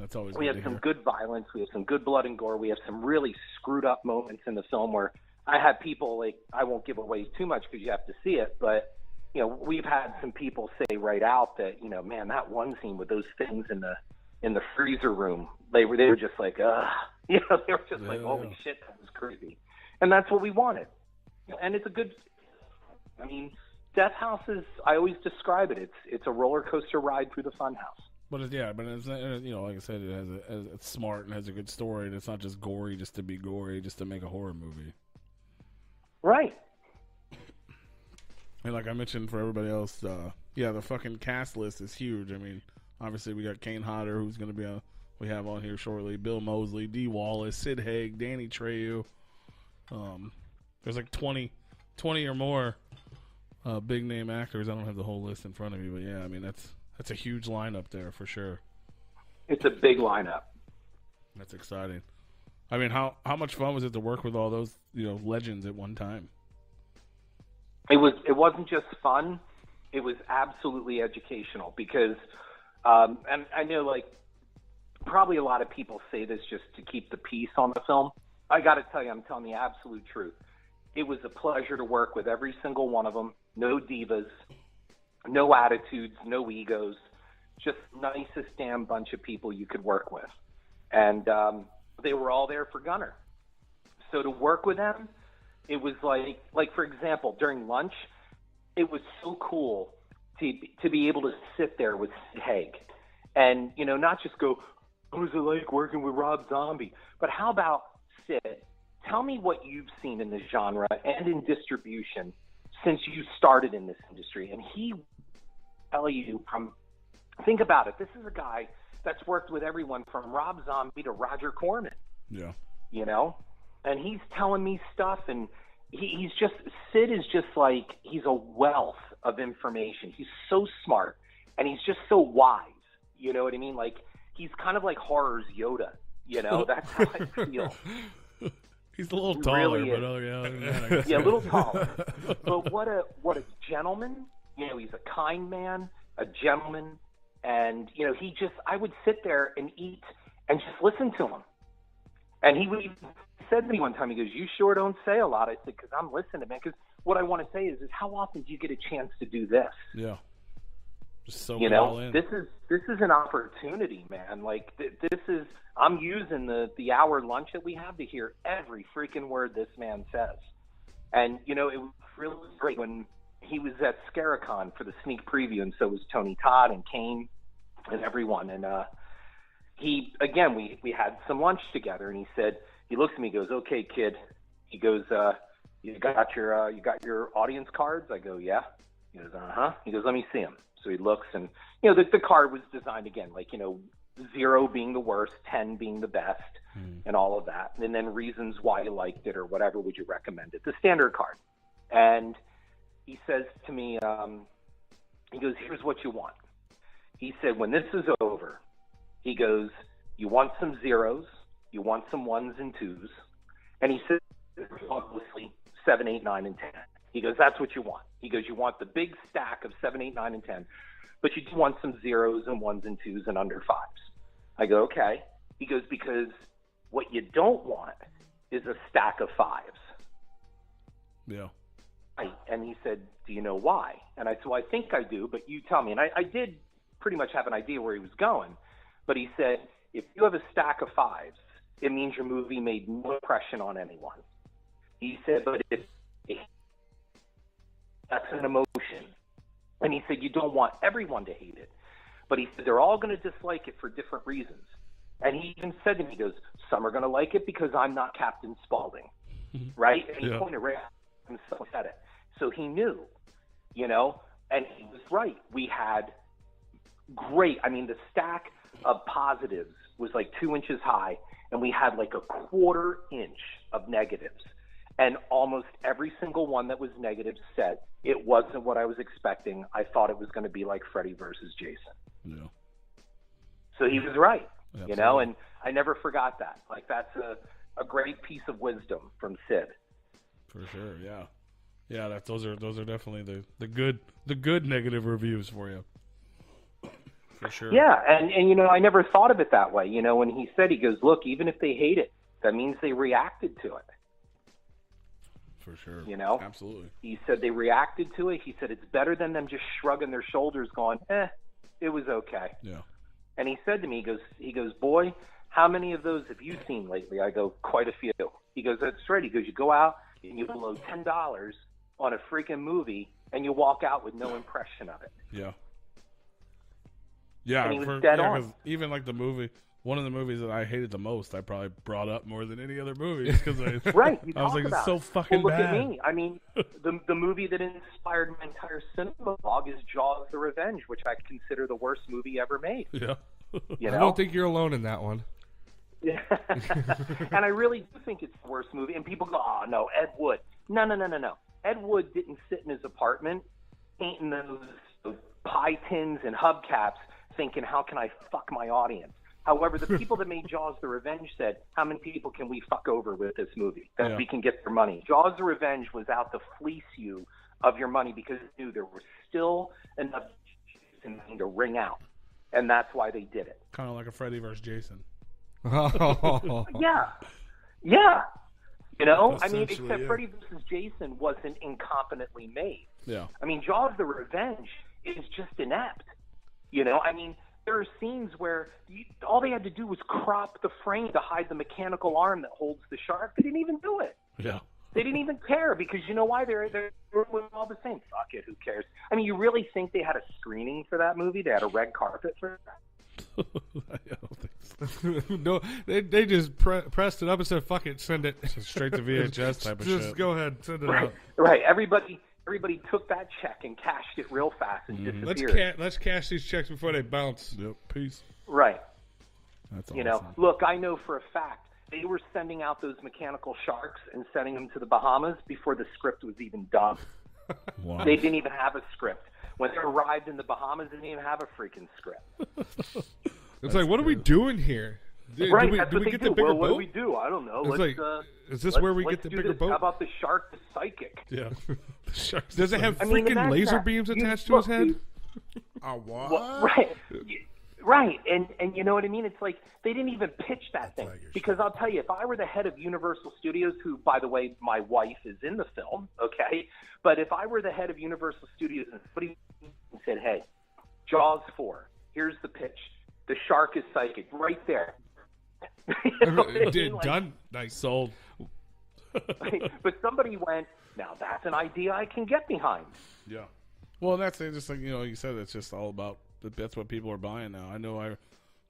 That's always we good have to some hear. good violence. We have some good blood and gore. We have some really screwed up moments in the film where I had people, like, I won't give away too much because you have to see it, but, you know, we've had some people say right out that, you know, man, that one scene with those things in the freezer room, they were just like, you know, they were just like, holy shit, that was creepy. And that's what we wanted. And it's a good, I mean, Death House is, I always describe it, it's a roller coaster ride through the funhouse. But it's, you know, like I said, it's smart and has a good story, and it's not just gory just to be gory, just to make a horror movie. Right. And like I mentioned for everybody else, the fucking cast list is huge. I mean, obviously we got Kane Hodder, who's going to be we have on here shortly, Bill Moseley, Dee Wallace, Sid Haig, Danny Trejo. There's like 20 or more big name actors. I don't have the whole list in front of me, but yeah, I mean that's a huge lineup there for sure. It's a big lineup. That's exciting. I mean, how much fun was it to work with all those, you know, legends at one time? It wasn't just fun. It was absolutely educational because, and I know, like, probably a lot of people say this just to keep the peace on the film. I got to tell you, I'm telling the absolute truth. It was a pleasure to work with every single one of them. No divas, no attitudes, no egos, just nicest damn bunch of people you could work with. And they were all there for Gunnar. So to work with them, it was like for example, during lunch, it was so cool to be able to sit there with Sid Haig and, you know, not just go, what was it like working with Rob Zombie? But how about, Sid, tell me what you've seen in this genre and in distribution since you started in this industry. And he will tell you think about it. This is a guy that's worked with everyone from Rob Zombie to Roger Corman. Yeah. You know? And he's telling me stuff, and Sid is just like, he's a wealth of information. He's so smart, and he's just so wise. You know what I mean? Like, he's kind of like horror's Yoda. You know, that's how I feel. He's a little taller, really but yeah, a little taller. But what a gentleman. You know, he's a kind man, a gentleman, and, you know, I would sit there and eat and just listen to him. And he said to me one time, he goes, you sure don't say a lot. I said, because I'm listening, man. Because what I want to say is how often do you get a chance to do this? Yeah. Just so you know, this is an opportunity, man. Like I'm using the hour lunch that we have to hear every freaking word this man says. And, you know, it was really great when he was at Scaricon for the sneak preview, and so was Tony Todd and Kane and everyone. And we had some lunch together, and he looks at me, he goes, okay, kid. He goes, you got your audience cards? I go, yeah. He goes, uh-huh. He goes, let me see them. So he looks, and, you know, the card was designed again, like, you know, 0 being the worst, 10 being the best, and all of that. And then reasons why you liked it or whatever would you recommend it. The standard card. And he says to me, he goes, here's what you want. He said, when this is over, he goes, you want some 0s, you want some 1s and 2s. And he said, obviously, 7, 8, 9, and 10. He goes, that's what you want. He goes, you want the big stack of 7, 8, 9, and 10, but you do want some 0s and 1s and 2s and under 5s. I go, okay. He goes, because what you don't want is a stack of 5s. Yeah. And he said, do you know why? And I said, well, I think I do, but you tell me. And I did pretty much have an idea where he was going. But he said, if you have a stack of 5s, it means your movie made no impression on anyone. He said, but if that's an emotion. And he said, you don't want everyone to hate it. But he said, they're all going to dislike it for different reasons. And he even said to me, he goes, some are going to like it because I'm not Captain Spaulding. Right? And he pointed right at him and said it. So he knew, you know, and he was right. We had the stack of positives was like 2 inches high, and we had like a 1/4 inch of negatives. And almost every single one that was negative said, it wasn't what I was expecting. I thought it was going to be like Freddy versus Jason. Yeah. So he was right, Absolutely. You know, and I never forgot that. Like, that's a great piece of wisdom from Sid. For sure, yeah. Yeah, those are definitely the good negative reviews for you. For sure. Yeah, and I never thought of it that way. When he said, he goes, look, even if they hate it, that means they reacted to it. For sure. Absolutely. He said they reacted to it. He said it's better than them just shrugging their shoulders going, it was okay. Yeah. And he said to me, he goes, boy, how many of those have you seen lately? I go, quite a few. He goes, that's right. He goes, you go out and you blow $10 on a freaking movie and you walk out with no impression of it. Yeah. Yeah. And he was dead on. Even like the movie, one of the movies that I hated the most, I probably brought up more than any other movie. Because right. I was like, it's so fucking look bad. Look at me. I mean, the movie that inspired my entire cinema log is Jaws: The Revenge, which I consider the worst movie ever made. Yeah. I don't think you're alone in that one. Yeah. And I really do think it's the worst movie. And people go, oh, no, Ed Wood. No. Ed Wood didn't sit in his apartment painting those pie tins and hubcaps thinking, how can I fuck my audience? However, the people that made Jaws: The Revenge said, how many people can we fuck over with this movie that we can get their money? Jaws: The Revenge was out to fleece you of your money because they knew there was still enough to ring out. And that's why they did it. Kind of like a Freddy versus Jason. Yeah. I mean, except Freddy versus Jason wasn't incompetently made. Yeah. I mean, Jaws: The Revenge is just inept. I mean, there are scenes where all they had to do was crop the frame to hide the mechanical arm that holds the shark. They didn't even do it. Yeah. They didn't even care because you know why? They're all the same. Fuck it, who cares? I mean, you really think they had a screening for that movie? They had a red carpet for that? I don't think so. No, they just pressed it up and said, fuck it, send it. Straight to VHS type of shit. Just go ahead, send it out. Right. Everybody took that check and cashed it real fast and disappeared. Let's cash these checks before they bounce. Yep. Peace. Right. That's awesome. Look, I know for a fact they were sending out those mechanical sharks and sending them to the Bahamas before the script was even done. Wow. They didn't even have a script. When they arrived in the Bahamas, they didn't even have a freaking script. It's like, what are we doing here? Right, do we get the bigger boat? What do we do? I don't know. Is this where we get the bigger boat? How about the shark is psychic? Yeah. The shark Does it have freaking laser beams attached to his head? What? Well, right. And you know what I mean? It's like they didn't even pitch that thing. Because I'll tell you, if I were the head of Universal Studios, who, by the way, my wife is in the film, okay? But if I were the head of Universal Studios and somebody said, hey, Jaws 4, here's the pitch. The shark is psychic. Right there. Done. Nice. Sold. But somebody went, now that's an idea I can get behind. Yeah. Well, that's just like, you said, it's just all about, that's what people are buying now. I know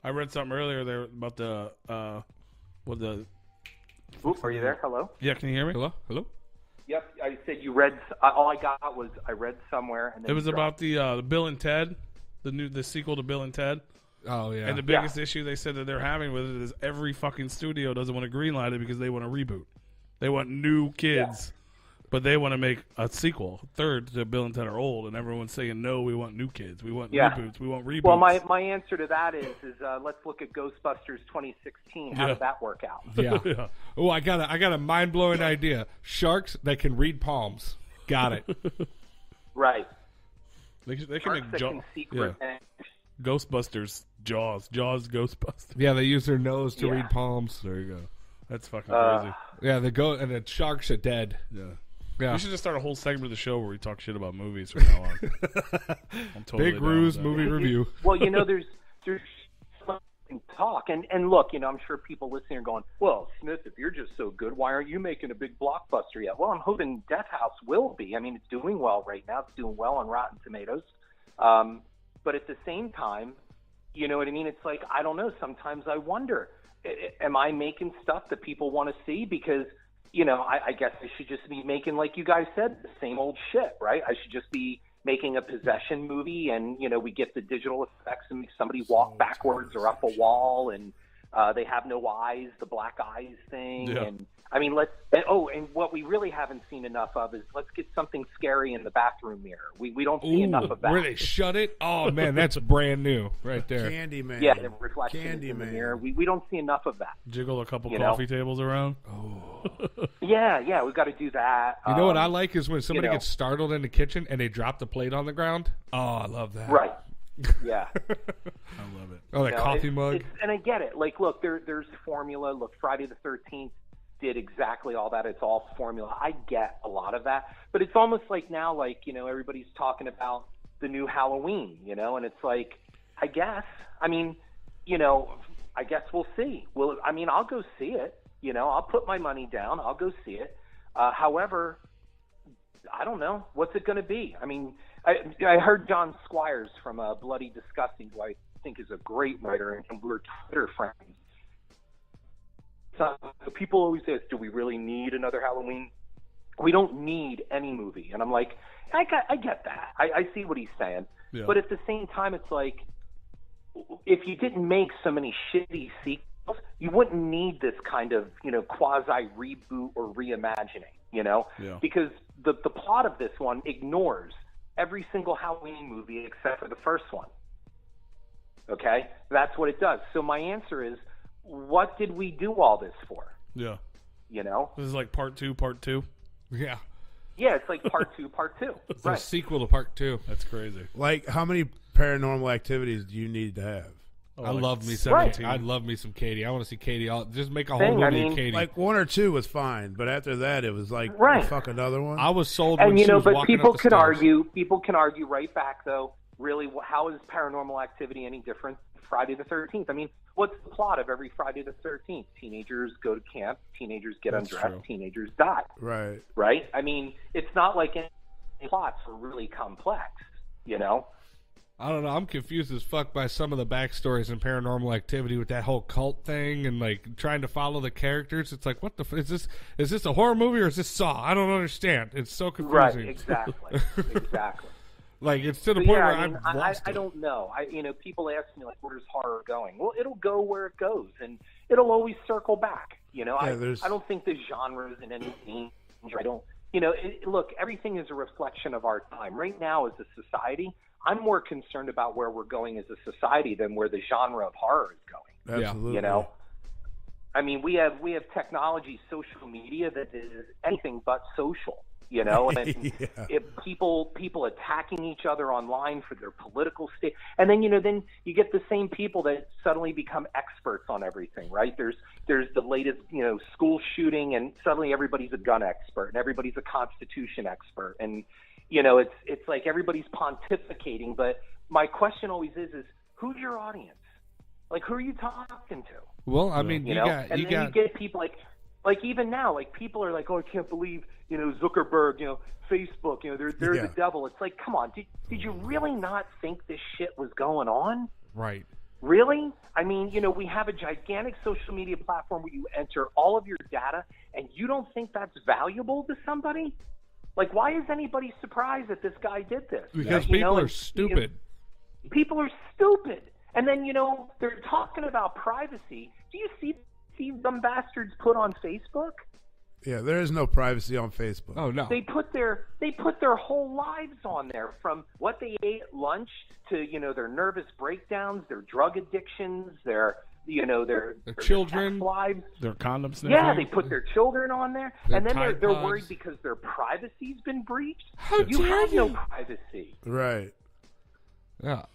I read something earlier there about the, Oop, are you there? Hello? Yeah, can you hear me? Hello? Yep, I said you read, all I got was I read somewhere. And then it was about the Bill and Ted, the sequel to Bill and Ted. Oh, yeah. And the biggest issue they said that they're having with it is every fucking studio doesn't want to greenlight it because they want to reboot. They want new kids, but they want to make a sequel, third to Bill and Ted Are Old, and everyone's saying, no, we want new kids. We want reboots. We want reboots. Well, my answer to that is let's look at Ghostbusters 2016. How did that work out? Yeah. Oh, I got a mind-blowing idea. Sharks that can read palms. Got it. Right. They can make Ghostbusters, Jaws, Ghostbusters. Yeah, they use their nose to read palms. There you go. That's fucking crazy. Yeah, they go and the sharks are dead. Yeah. We should just start a whole segment of the show where we talk shit about movies from now on. I'm totally Big Ruse movie review. Well, there's talk, and look, I'm sure people listening are going, well, Smith, if you're just so good, why aren't you making a big blockbuster yet? Well, I'm hoping Death House will be. I mean, it's doing well right now. It's doing well on Rotten Tomatoes. But at the same time, you know what I mean? It's like, I don't know. Sometimes I wonder, am I making stuff that people want to see? Because, I guess I should just be making, like you guys said, the same old shit, right? I should just be making a possession movie and, we get the digital effects and make somebody walk backwards or up a wall and they have no eyes, the black eyes thing. Yeah. And I mean, and what we really haven't seen enough of is let's get something scary in the bathroom mirror. We don't see enough of that. Where they shut it? Oh, man, that's brand new right there. Candyman. Yeah, the reflection in the mirror. We don't see enough of that. Jiggle a couple coffee tables around. Oh. Yeah, we've got to do that. You know what I like is when somebody gets startled in the kitchen and they drop the plate on the ground. Oh, I love that. Right. Yeah. I love it. Oh, that coffee mug. And I get it. Like, look, there's formula. Look, Friday the 13th did exactly all that. It's all formula. I get a lot of that. But it's almost like now, like, you know, everybody's talking about the new Halloween, you know, and it's like, I guess, I mean, you know, I guess we'll see. Well, I mean, I'll go see it. You know, I'll put my money down. I'll go see it. However, I don't know. What's it going to be? I mean, I heard John Squires from Bloody Disgusting, who I think is a great writer, and we're Twitter friends. So people always say, do we really need another Halloween? We don't need any movie. And I'm like, I get that. I see what he's saying. Yeah. But at the same time, it's like, if you didn't make so many shitty sequels, you wouldn't need this kind of, you know, quasi reboot or reimagining, you know? Yeah. Because the plot of this one ignores every single Halloween movie except for the first one. Okay? That's what it does. So my answer is, what did we do all this for? Yeah. You know? This is like part two. Yeah. Yeah, it's like part two. It's Right. a sequel to part 2. That's crazy. Like, how many paranormal activities do you need to have? Oh, I like love me some. Right. I love me some Katie. I want to see Katie. Just make a whole Thing, movie I mean, of Katie. Like, 1 or 2 was fine, but after that, it was like, Right. fuck another one. I was sold when And you she know, was but walking people up the can stairs. argue right back though. Really, how is Paranormal Activity any different than Friday the 13th? I mean, what's the plot of every Friday the 13th? Teenagers go to camp, teenagers get That's undressed, true. teenagers die. Right. Right? I mean, it's not like any plots are really complex. You know? I don't know. I'm confused as fuck by some of the backstories in Paranormal Activity with that whole cult thing and like trying to follow the characters. It's like, what the is this? Is this a horror movie or is this Saw? I don't understand. It's so confusing. Right? Exactly. Exactly. Like, it's to the But point yeah, where I mean, I've lost I it. don't know. People ask me like, where's horror going? Well, it'll go where it goes, and it'll always circle back. You know, Yeah, I don't think the genre is in any danger. I don't. You know, look, everything is a reflection of our time. Right now, as a society, I'm more concerned about where we're going as a society than where the genre of horror is going. Absolutely. You know, I mean, we have technology, social media that is anything but social. You know, and Yeah. if people attacking each other online for their political state, and then then you get the same people that suddenly become experts on everything, right? There's the latest school shooting, and suddenly everybody's a gun expert and everybody's a Constitution expert, and it's like everybody's pontificating. But my question always is who's your audience? Like, who are you talking to? Well, I mean, You get people like even now, like people are like, oh, I can't believe Zuckerberg, Facebook, they're Yeah. the devil. It's like, come on, did you really not think this shit was going on? right. Really? I mean, we have a gigantic social media platform where you enter all of your data, and you don't think that's valuable to somebody? Like, why is anybody surprised that this guy did this? Because You know, people are and- stupid. People are stupid. And then, they're talking about privacy. Do you see them bastards put on Facebook? Yeah, there is no privacy on Facebook. Oh, no. They put their whole lives on there, from what they ate at lunch to their nervous breakdowns, their drug addictions, their children, sex lives. Their condoms. Yeah, they put their children on there, Their and then Tide they're Pods. worried because their privacy's been breached. How You dare have no you? privacy, Right. Yeah.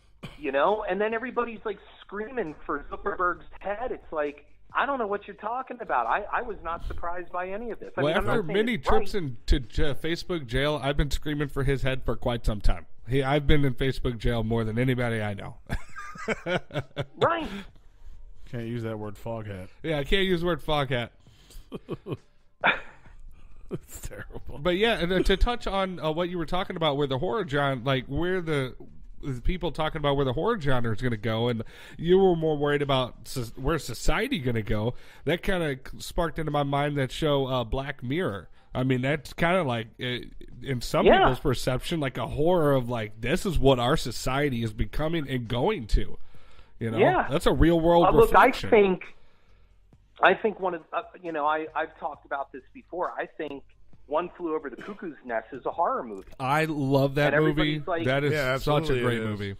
and then everybody's like screaming for Zuckerberg's head. It's like, I don't know what you're talking about. I was not surprised by any of this. I Well, mean, I'm after not saying many it's trips right. into Facebook jail, I've been screaming for his head for quite some time. I've been in Facebook jail more than anybody I know. Right. Can't use that word foghat. Yeah, I can't use the word foghat. It's terrible. But yeah, and to touch on what you were talking about, where the horror genre, like where the people talking about where the horror genre is going to go, and you were more worried about where society going to go. That kind of sparked into my mind that show Black Mirror. I mean, that's kind of like, in some Yeah. people's perception, like a horror of like, this is what our society is becoming and going to. Yeah. That's a real world Look, reflection. I think one of I've talked about this before. I think One Flew Over the Cuckoo's Nest is a horror movie. I love that And movie. everybody's like- That is Yeah, such a absolutely great it is. movie.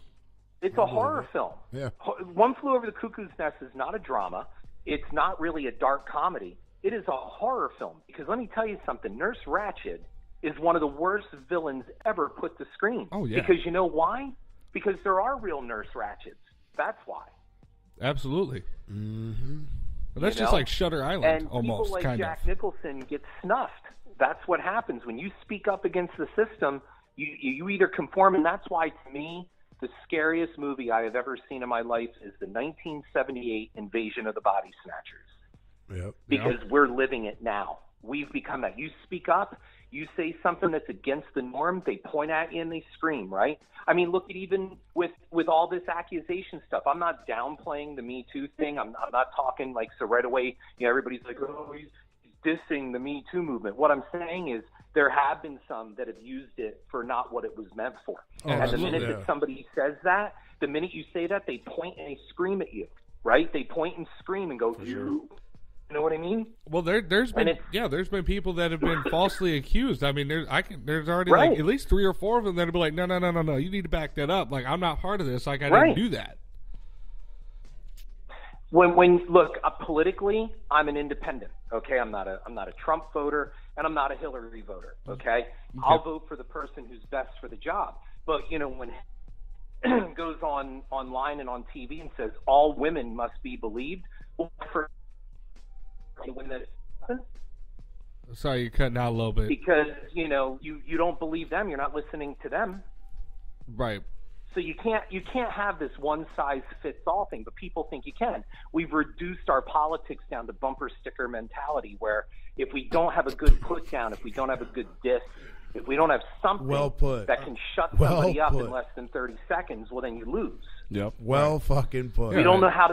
It's a horror film. Yeah. One Flew Over the Cuckoo's Nest is not a drama. It's not really a dark comedy. It is a horror film. Because let me tell you something. Nurse Ratched is one of the worst villains ever put to screen. Oh, yeah. Because you know why? because there are real Nurse Ratchets. That's why. Absolutely. Mm-hmm. Well, that's just like Shutter Island, and almost, people like kind Jack of. Nicholson get snuffed. That's what happens when you speak up against the system. You either conform, and that's why, to me, the scariest movie I have ever seen in my life is the 1978 Invasion of the Body Snatchers. Yep. Because we're living it now. We've become that. You speak up, you say something that's against the norm, they point at you and they scream, right? I mean, look at even with all this accusation stuff. I'm not downplaying the Me Too thing. I'm not talking like, so right away, everybody's like, oh, he's dissing the Me Too movement. What I'm saying is there have been some that have used it for not what it was meant for. Oh, and the minute that somebody says that, the minute you say that, they point and they scream at you, right? They point and scream and go, you know what I mean? Well, there's been people that have been falsely accused. I mean, there's already right. like at least 3 or 4 of them that'll be like, no, you need to back that up. Like, I'm not part of this. Like, I didn't do that. When look, politically, I'm an independent. Okay, I'm not a Trump voter, and I'm not a Hillary voter. Okay, I'll vote for the person who's best for the job. But when goes online and on TV and says all women must be believed, well, for when that happens, sorry, you're cutting out a little bit. Because you don't believe them, you're not listening to them. Right. So you can't have this one size fits all thing, but people think you can. We've reduced our politics down to bumper sticker mentality, where if we don't have a good put down, if we don't have a good diss, if we don't have something that can shut somebody up in less than 30 seconds, well, then you lose. Yep. Well fucking put. We don't know how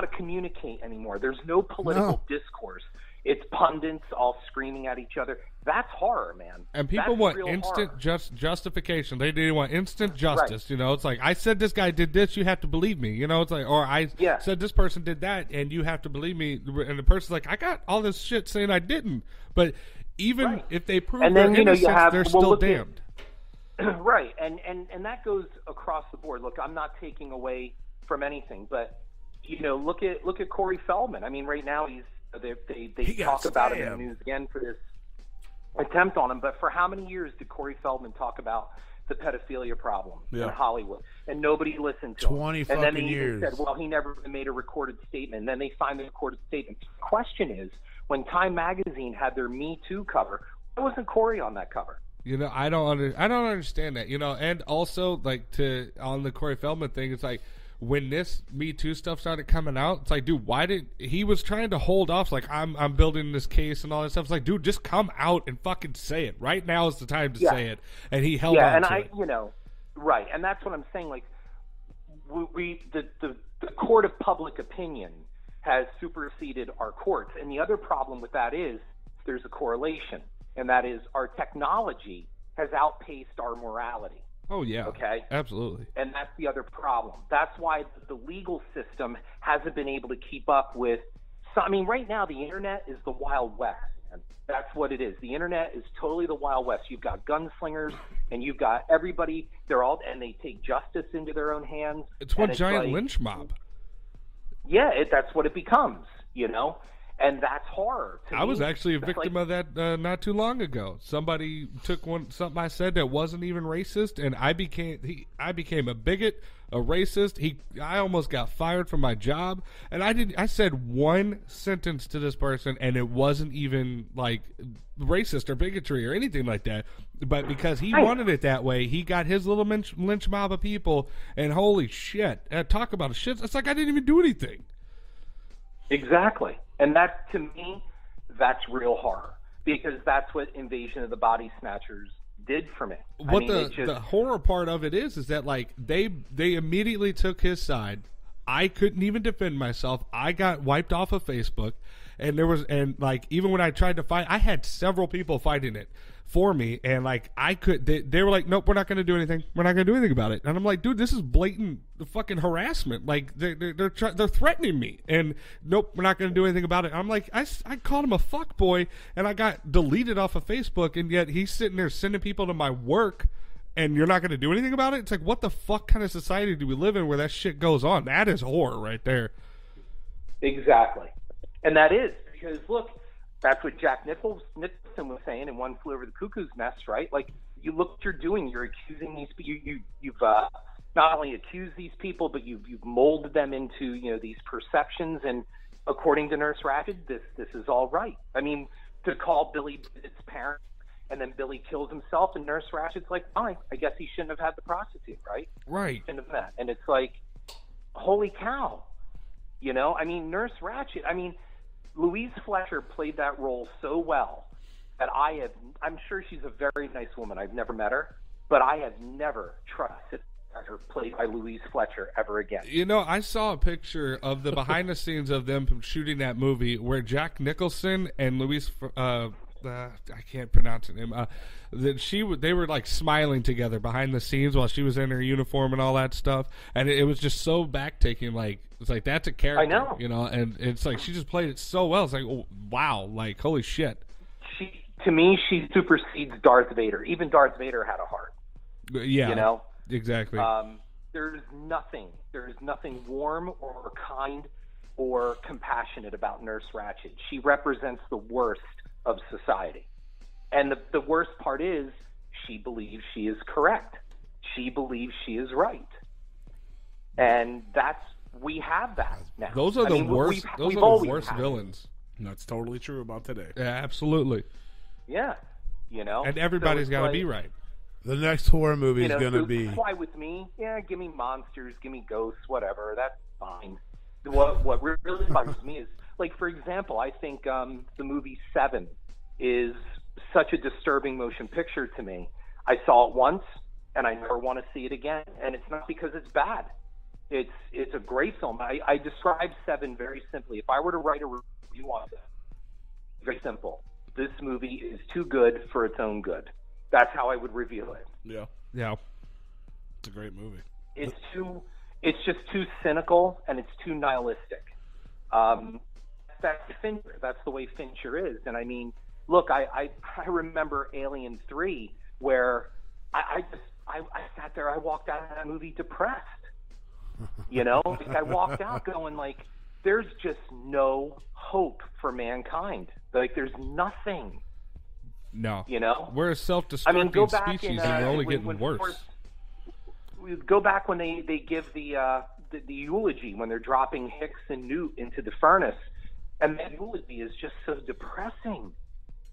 to communicate anymore. There's no political discourse. It's pundits all screaming at each other. That's horror, man. And people want instant justification. They want instant justice. Right. It's like, I said this guy did this, you have to believe me. It's like, or I said this person did that, and you have to believe me. And the person's like, I got all this shit saying I didn't. But even if they prove their innocence, they're still damned. Right, and that goes across the board. Look, I'm not taking away from anything, but look at Corey Feldman. I mean, right now they talk about him in the news again for this attempt on him. But for how many years did Corey Feldman talk about the pedophilia problem in Hollywood, and nobody listened to him? 20 and then they years. even said, well, he never made a recorded statement. And then they signed the recorded statement. The question is, when Time Magazine had their Me Too cover, why wasn't Corey on that cover? I don't understand that. And also, like, on the Corey Feldman thing, it's like, when this Me Too stuff started coming out, it's like, dude, he was trying to hold off, like, I'm building this case and all that stuff. It's like, dude, just come out and fucking say it. Right now is the time to say it. And he held on to it. Right. And that's what I'm saying. Like, the court of public opinion has superseded our courts. And the other problem with that is there's a correlation, and that is our technology has outpaced our morality. Oh, yeah. Okay? Absolutely. And that's the other problem. That's why the legal system hasn't been able to keep up with right now the internet is the Wild West. And that's what it is. The internet is totally the Wild West. You've got gunslingers and you've got everybody, and they take justice into their own hands. It's one giant lynch mob. Yeah, that's what it becomes, And that's horror. I was actually a victim of that not too long ago. Somebody took something I said that wasn't even racist, and I became a bigot, a racist. I almost got fired from my job, and I said one sentence to this person, and it wasn't even like racist or bigotry or anything like that. But because he wanted it that way, he got his little lynch mob of people, and holy shit, talk about a shit. It's like I didn't even do anything. Exactly. And that, to me, that's real horror, because that's what Invasion of the Body Snatchers did for me. The horror part of it is that, like, they immediately took his side. I couldn't even defend myself. I got wiped off of Facebook, and even when I tried to fight, I had several people fighting it for me, and like they were like, nope, we're not going to do anything. We're not going to do anything about it. And I'm like, dude, this is blatant fucking harassment. Like they're threatening me, and nope, we're not going to do anything about it. And I'm like, I called him a fuck boy, and I got deleted off of Facebook, and yet he's sitting there sending people to my work, and you're not going to do anything about it. It's like, what the fuck kind of society do we live in where that shit goes on? That is horror right there. Exactly. And that is because, look, that's what Jack Nicholson was saying in One Flew Over the Cuckoo's Nest, right? Like, you look what you're doing. You're accusing these people. not only accused these people, but you've molded them into, you know, these perceptions. And according to Nurse Ratched, this is all right. I mean, to call Billy its parent, and then Billy kills himself, and Nurse Ratched's like, fine, I guess he shouldn't have had the prostitute, right? Right. Shouldn't have that. And it's like, holy cow. You know, I mean, Nurse Ratched, I mean, Louise Fletcher played that role so well that I'm sure she's a very nice woman. I've never met her, but I have never trusted her played by Louise Fletcher ever again. You know, I saw a picture of the behind the scenes of them shooting that movie where Jack Nicholson and Louise, I can't pronounce her name, they were like smiling together behind the scenes while she was in her uniform and all that stuff, and it was just so back-taking. Like, it's like, that's a character, I know. you know, and it's like she just played it so well. It's like, oh, wow, like, holy shit. To me, she supersedes Darth Vader. Even Darth Vader had a heart. Yeah, you know, exactly. There's nothing warm or kind or compassionate about Nurse Ratched. She represents the worst of society. And the worst part is she believes she is correct. She believes she is right. And we have that now. Those are the worst. Those are the worst villains. That's totally true about today. Yeah, absolutely. Yeah, you know. And everybody's got to be right. The next horror movie is going to be. Fly with me. Yeah, give me monsters, give me ghosts, whatever. That's fine. What really bugs me is, like, for example, I think the movie Seven is such a disturbing motion picture to me. I saw it once, and I never want to see it again. And it's not because it's bad. It's a great film. I describe Seven very simply. If I were to write a review on it, very simple. This movie is too good for its own good. That's how I would reveal it. Yeah. Yeah. It's a great movie. It's just too cynical, and it's too nihilistic. That's Fincher. That's the way Fincher is. And I mean, look, I remember Alien 3, where I sat there, I walked out of that movie depressed. You know, like, I walked out going like, there's just no hope for mankind. Like, there's nothing. No. You know? We're a self-destructing species, and we're only getting worse. Go back when they give the eulogy, when they're dropping Hicks and Newt into the furnace, and that eulogy is just so depressing.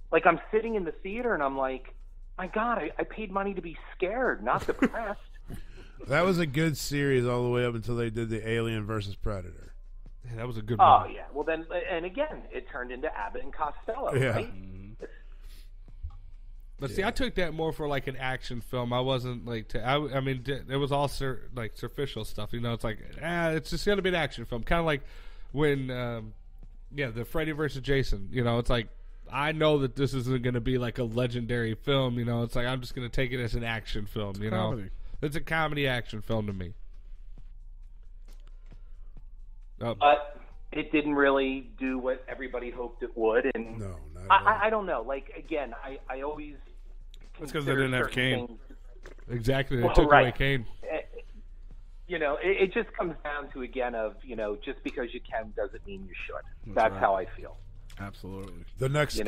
Like, I'm sitting in the theater, and I'm like, my God, I paid money to be scared, not depressed. That was a good series all the way up until they did the Alien versus Predator. Yeah, that was a good movie. Oh, yeah. Well, then, and again, it turned into Abbott and Costello, right? But see, I took that more for like an action film. I wasn't like, I mean, it was all like superficial stuff. You know, it's like, it's just going to be an action film. Kind of like when, the Freddy versus Jason. You know, it's like, I know that this isn't going to be like a legendary film. You know, it's like, I'm just going to take it as an action film. You know, it's a comedy action film to me. But it didn't really do what everybody hoped it would, and no, I don't know. Like, again, I always. It's because they didn't have Kane. Exactly, they took away Kane. You know, it just comes down to, again, of, you know, just because you can doesn't mean you should. That's how I feel. Absolutely. The next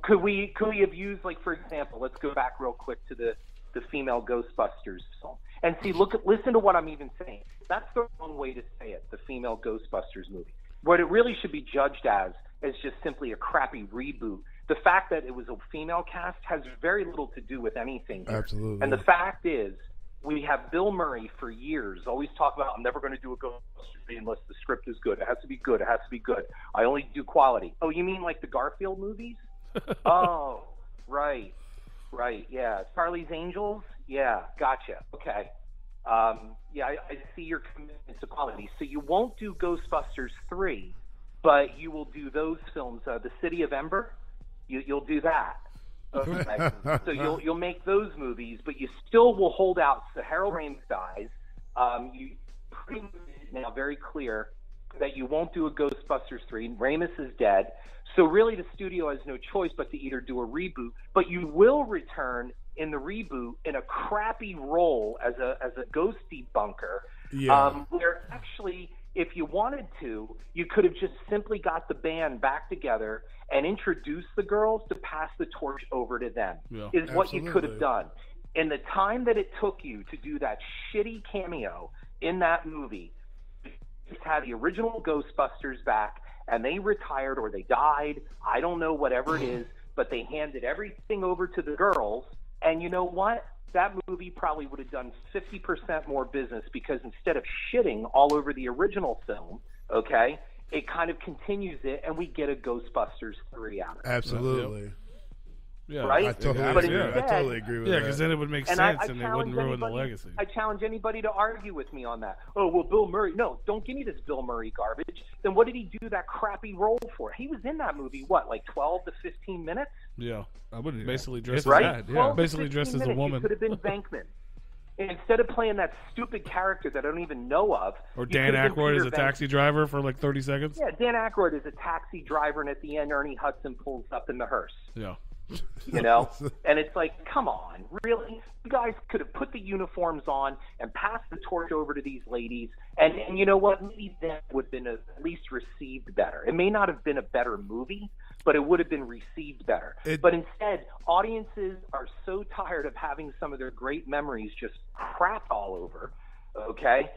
could we have used, like, for example, let's go back real quick to the female Ghostbusters film. And see, listen to what I'm even saying. That's the wrong way to say it, the female Ghostbusters movie. What it really should be judged as is just simply a crappy reboot. The fact that it was a female cast has very little to do with anything here. Absolutely. And the fact is, we have Bill Murray for years always talk about, I'm never going to do a Ghostbusters movie unless the script is good. It has to be good. It has to be good. I only do quality. Oh, you mean like the Garfield movies? Oh, right. Right, yeah. Charlie's Angels? Yeah, gotcha. Okay. I see your commitment to quality. So you won't do Ghostbusters 3, but you will do those films. The City of Ember, you'll do that. Okay. So you'll make those movies, but you still will hold out. So Harold Ramis dies. You pretty much now very clear that you won't do a Ghostbusters 3. Ramis is dead. So really the studio has no choice but to either do a reboot, but you will return in the reboot in a crappy role as a ghost debunker. Yeah. Where actually, if you wanted to, you could have just simply got the band back together and introduced the girls to pass the torch over to them. Yeah, is what you could have done. in the time that it took you to do that shitty cameo in that movie, to have the original Ghostbusters back, and they retired or they died, I don't know, whatever it is, but they handed everything over to the girls, and you know what? That movie probably would have done 50% more business, because instead of shitting all over the original film, okay, it kind of continues it, and we get a Ghostbusters 3 out of it. Absolutely. Yeah, right? I totally agree with that. Yeah, because then it would make sense, and they wouldn't ruin the legacy. I challenge anybody to argue with me on that. Oh, well, Bill Murray. No, don't give me this Bill Murray garbage. Then what did he do that crappy role for? He was in that movie, what, like 12 to 15 minutes? Yeah. I wouldn't basically dressed right? as that. Yeah. Basically dressed as a woman. He could have been Bankman. And instead of playing that stupid character that I don't even know of. Or Dan Aykroyd as a taxi driver for like 30 seconds. Yeah, Dan Aykroyd is a taxi driver, and at the end, Ernie Hudson pulls up in the hearse. Yeah. You know? And it's like, come on, really? You guys could have put the uniforms on and passed the torch over to these ladies, and you know what? Maybe that would have been at least received better. It may not have been a better movie, but it would have been received better. But instead, audiences are so tired of having some of their great memories just crap all over, okay?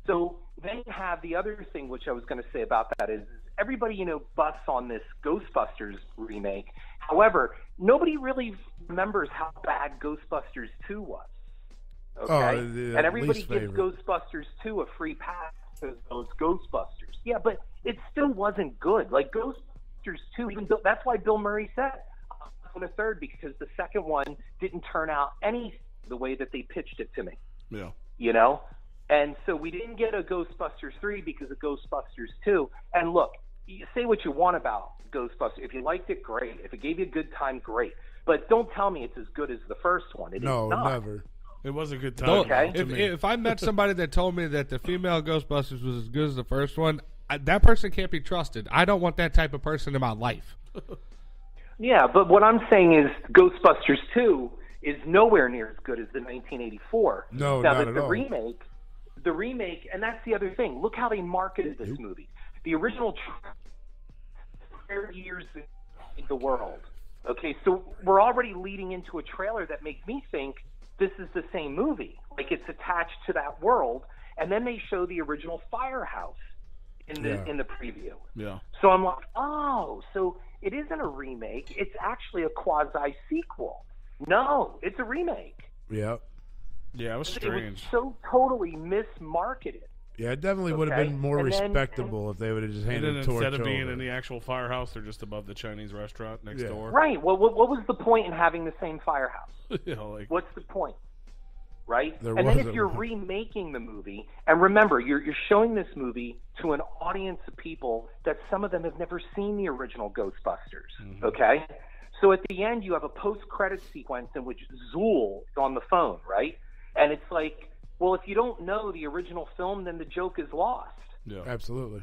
So then you have the other thing, which I was going to say about that is everybody, you know, busts on this Ghostbusters remake. However, nobody really remembers how bad Ghostbusters 2 was. Okay? And everybody gives Ghostbusters 2 a free pass because it's Ghostbusters. Yeah, but it still wasn't good. Like Ghostbusters 2, even though, that's why Bill Murray said on a third, because the second one didn't turn out any the way that they pitched it to me. Yeah. You know? And so we didn't get a Ghostbusters 3 because of Ghostbusters 2. And look, you say what you want about Ghostbusters. If you liked it, great. If it gave you a good time, great. But don't tell me it's as good as the first one. It is not. Never. It was a good time. Okay. If I met somebody that told me that the female Ghostbusters was as good as the first one, that person can't be trusted. I don't want that type of person in my life. Yeah, but what I'm saying is Ghostbusters 2 is nowhere near as good as the 1984. No, now, not at all. The remake, and that's the other thing. Look how they marketed this movie. The original 30 years in the world. Okay, so we're already leading into a trailer that makes me think this is the same movie. Like it's attached to that world, and then they show the original firehouse in the preview. Yeah. So I'm like, oh, so it isn't a remake. It's actually a quasi-sequel. No, it's a remake. Yeah. Yeah, it was strange. It was so totally mismarketed. Yeah, it definitely would have been more respectable if they would have just handed the torch instead of being over. in the actual firehouse, they're just above the Chinese restaurant next door. Right. Well, what was the point in having the same firehouse? What's the point? Right? And then if you're remaking the movie, and remember, you're showing this movie to an audience of people that some of them have never seen the original Ghostbusters, okay? So at the end, you have a post-credit sequence in which Zool is on the phone, right? And it's like, well, if you don't know the original film, then the joke is lost. Yeah, absolutely.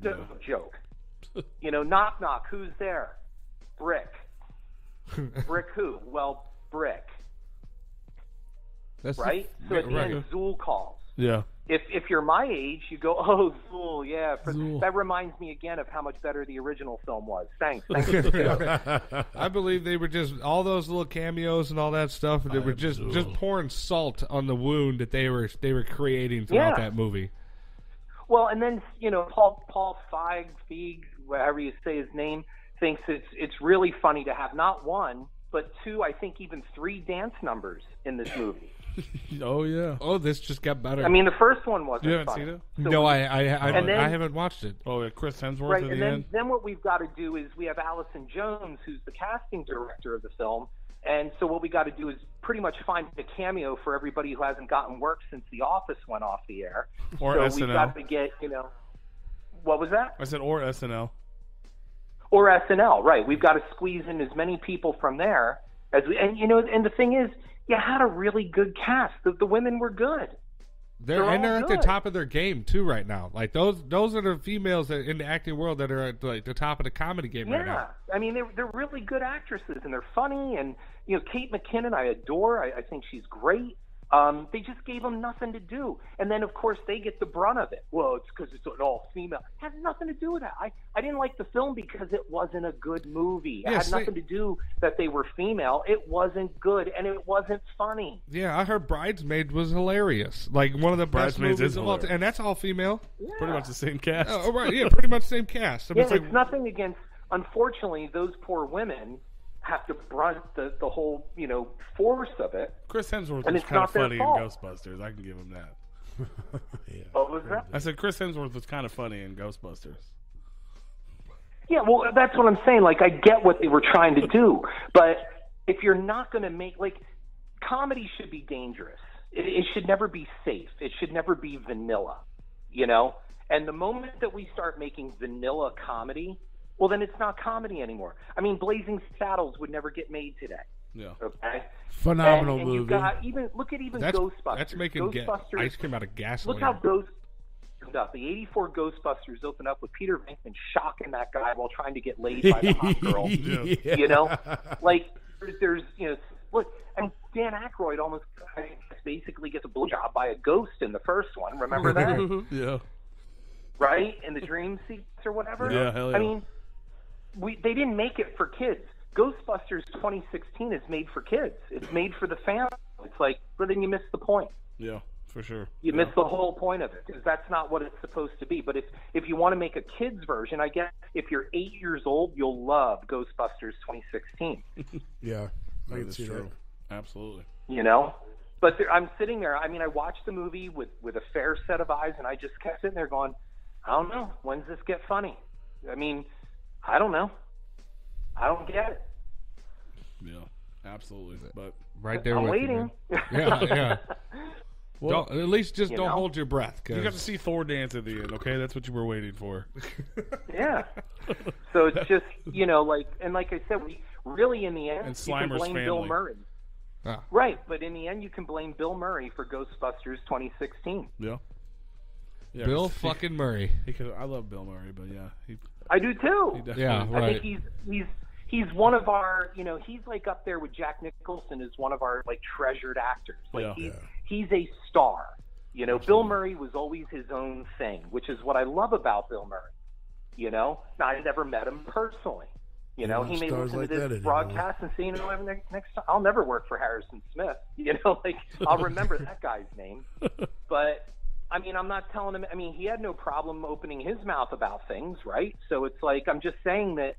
No joke. You know, knock, knock, who's there? Brick. Brick who? Well, Brick. That's right? So at the end, Zool calls. Yeah. If you're my age, you go, oh, Zool, yeah. Zool. That reminds me again of how much better the original film was. Thanks. I believe they were just, all those little cameos and all that stuff, they were just pouring salt on the wound that they were creating throughout that movie. Well, and then, you know, Paul Feig, whatever you say his name, thinks it's really funny to have not one, but two, I think even three dance numbers in this movie. Oh yeah. Oh, this just got better. I mean, the first one wasn't. You haven't funny. seen it? So no, I haven't watched it. Oh, yeah, Chris Hemsworth right, at and the then, end. Then what we've got to do is we have Allison Jones, who's the casting director of the film, and so what we got to do is pretty much find a cameo for everybody who hasn't gotten work since The Office went off the air. Or so SNL. We've got to get, you know, what was that? I said or SNL. Or SNL, right? We've got to squeeze in as many people from there as we, and you know, and the thing is, you had a really good cast. The women were good. They're at the top of their game too right now. Like those are the females that in the acting world that are at like the top of the comedy game right now. I mean they're really good actresses and they're funny, and you know Kate McKinnon I adore. I think she's great. They just gave them nothing to do. And then, of course, they get the brunt of it. Well, it's because it's an all-female. It has nothing to do with that. I didn't like the film because it wasn't a good movie. It had nothing to do that they were female. It wasn't good, and it wasn't funny. Yeah, I heard Bridesmaids was hilarious. Like, one of the best movies of all time. And that's all female. Yeah. Pretty much the same cast. Oh, right, yeah, pretty much the same cast. I mean, it's nothing against... Unfortunately, those poor women have to brunt the whole, force of it. Chris Hemsworth was kind of funny in Ghostbusters. I can give him that. What was that? I said Chris Hemsworth was kind of funny in Ghostbusters. Yeah, well, that's what I'm saying. Like, I get what they were trying to do, but if you're not going to make, comedy should be dangerous. It should never be safe. It should never be vanilla, And the moment that we start making vanilla comedy, well, then it's not comedy anymore. I mean, Blazing Saddles would never get made today. Yeah. Okay. Phenomenal and movie. You got look at Ghostbusters. That's making ice cream out of gasoline. Look how the '84 Ghostbusters opened up with Peter Venkman shocking that guy while trying to get laid by the hot girl. There's look, and Dan Aykroyd almost basically gets a blowjob by a ghost in the first one. Remember that? Yeah. Right? In the dream sequence or whatever? Yeah, hell yeah. I mean, they didn't make it for kids. Ghostbusters 2016 is made for kids. It's made for the family. It's like, but then you miss the point. Yeah, for sure. You miss the whole point of it because that's not what it's supposed to be. But if you want to make a kids version, I guess if you're 8 years old, you'll love Ghostbusters 2016. Yeah, I can see that. Absolutely. But I'm sitting there. I mean, I watched the movie with a fair set of eyes, and I just kept sitting there going, I don't know. When does this get funny? I mean, I don't know. I don't get it. Yeah, absolutely. But right there I'm with waiting. You, yeah. Well, at least just don't hold your breath. You got to see Thor dance at the end, okay? That's what you were waiting for. Yeah. So it's just, like I said, we really, in the end, and you can blame family. Bill Murray. Ah. Right, but in the end, you can blame Bill Murray for Ghostbusters 2016. Yeah. Bill fucking Murray. I love Bill Murray, but yeah, I do too. Yeah, right. I think he's one of our, he's like up there with Jack Nicholson as one of our treasured actors. He's a star. Bill Murray was always his own thing, which is what I love about Bill Murray. Now, I never met him personally. He may listen to this broadcast and say, next time I'll never work for Harrison Smith. I'll remember that guy's name. But I mean, I'm not telling him. I mean, he had no problem opening his mouth about things, right? So it's like, I'm just saying that,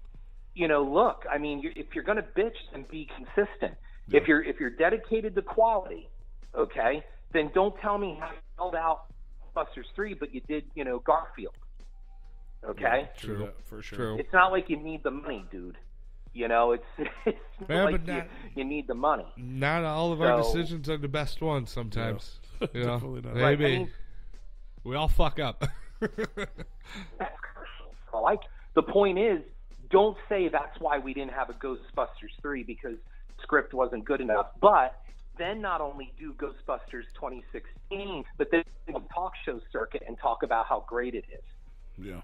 look, I mean, if you're going to bitch, then be consistent. Yeah. If you're dedicated to quality, okay, then don't tell me how you held out Busters 3, but you did, Garfield. Okay? Yeah, true, for sure. True. It's not like you need the money, dude. It's like you need the money. Not all of our decisions are the best ones sometimes. Yeah. Definitely not. Maybe. Right, I mean, we all fuck up. That's crucial. The point is, don't say that's why we didn't have a Ghostbusters 3 because the script wasn't good enough. But then not only do Ghostbusters 2016, but then the talk show circuit and talk about how great it is. Yeah.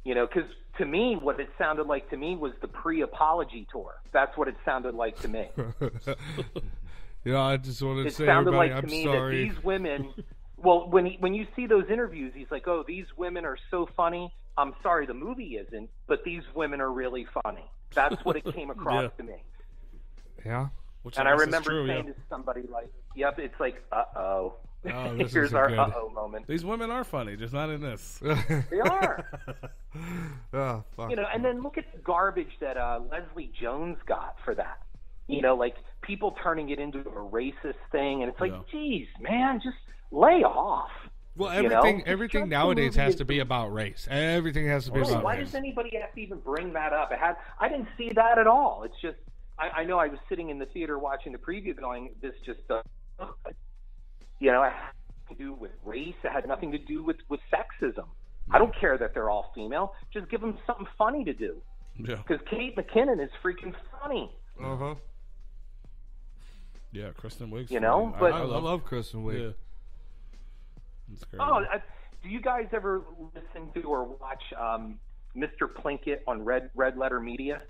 Because to me, what it sounded like to me was the pre-apology tour. That's what it sounded like to me. I just wanted to say, sounded everybody, like to I'm me sorry. that these women. Well, when you see those interviews, he's like, "Oh, these women are so funny." I'm sorry, the movie isn't, but these women are really funny. That's what it came across to me. Yeah. And I remember saying to somebody like, "Yep," it's like, "Uh-oh." Here's our uh-oh moment. These women are funny, just not in this. They are. Oh, fuck. And then look at the garbage that Leslie Jones got for that. People turning it into a racist thing, and it's like, geez, man, just lay off. Well, everything nowadays has to be about race. Everything has to be about race. Why does anybody have to even bring that up? I didn't see that at all. It's just, I know I was sitting in the theater watching the preview going, this just doesn't look good. It had to do with race. It had nothing to do with sexism. I don't care that they're all female. Just give them something funny to do. Yeah. Because Kate McKinnon is freaking funny. Uh-huh. Yeah, Kristen Wiig's funny. But I love Kristen Wiig. Yeah. That's great. Oh, do you guys ever listen to or watch Mr. Plinkett on Red Letter Media?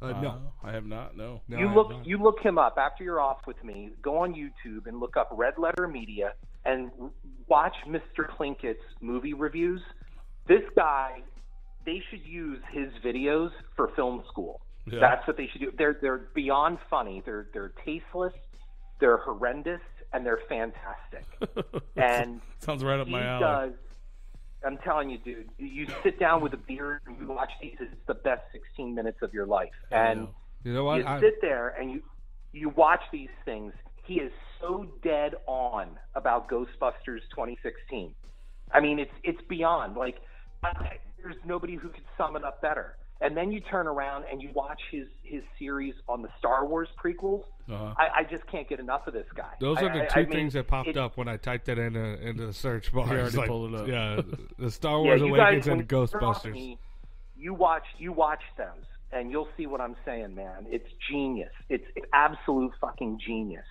No, I have not. No. You look him up after you're off with me. Go on YouTube and look up Red Letter Media and watch Mr. Plinkett's movie reviews. This guy, they should use his videos for film school. Yeah. That's what they should do. They're beyond funny. They're tasteless. They're horrendous, and they're fantastic. And sounds right up my alley. I'm telling you, dude, you sit down with a beer and you watch these, it's the best 16 minutes of your life. And you know what? You sit there and you watch these things. He is so dead on about Ghostbusters 2016. I mean, it's beyond. Like, there's nobody who could sum it up better. And then you turn around and you watch his series on the Star Wars prequels. I just can't get enough of this guy. Those are the two things that popped up when I typed that into the search bar. He already pulled it up. Yeah, the Star Wars Awakens and Ghostbusters. Me, you watch those, and you'll see what I'm saying, man. It's genius. It's absolute fucking genius.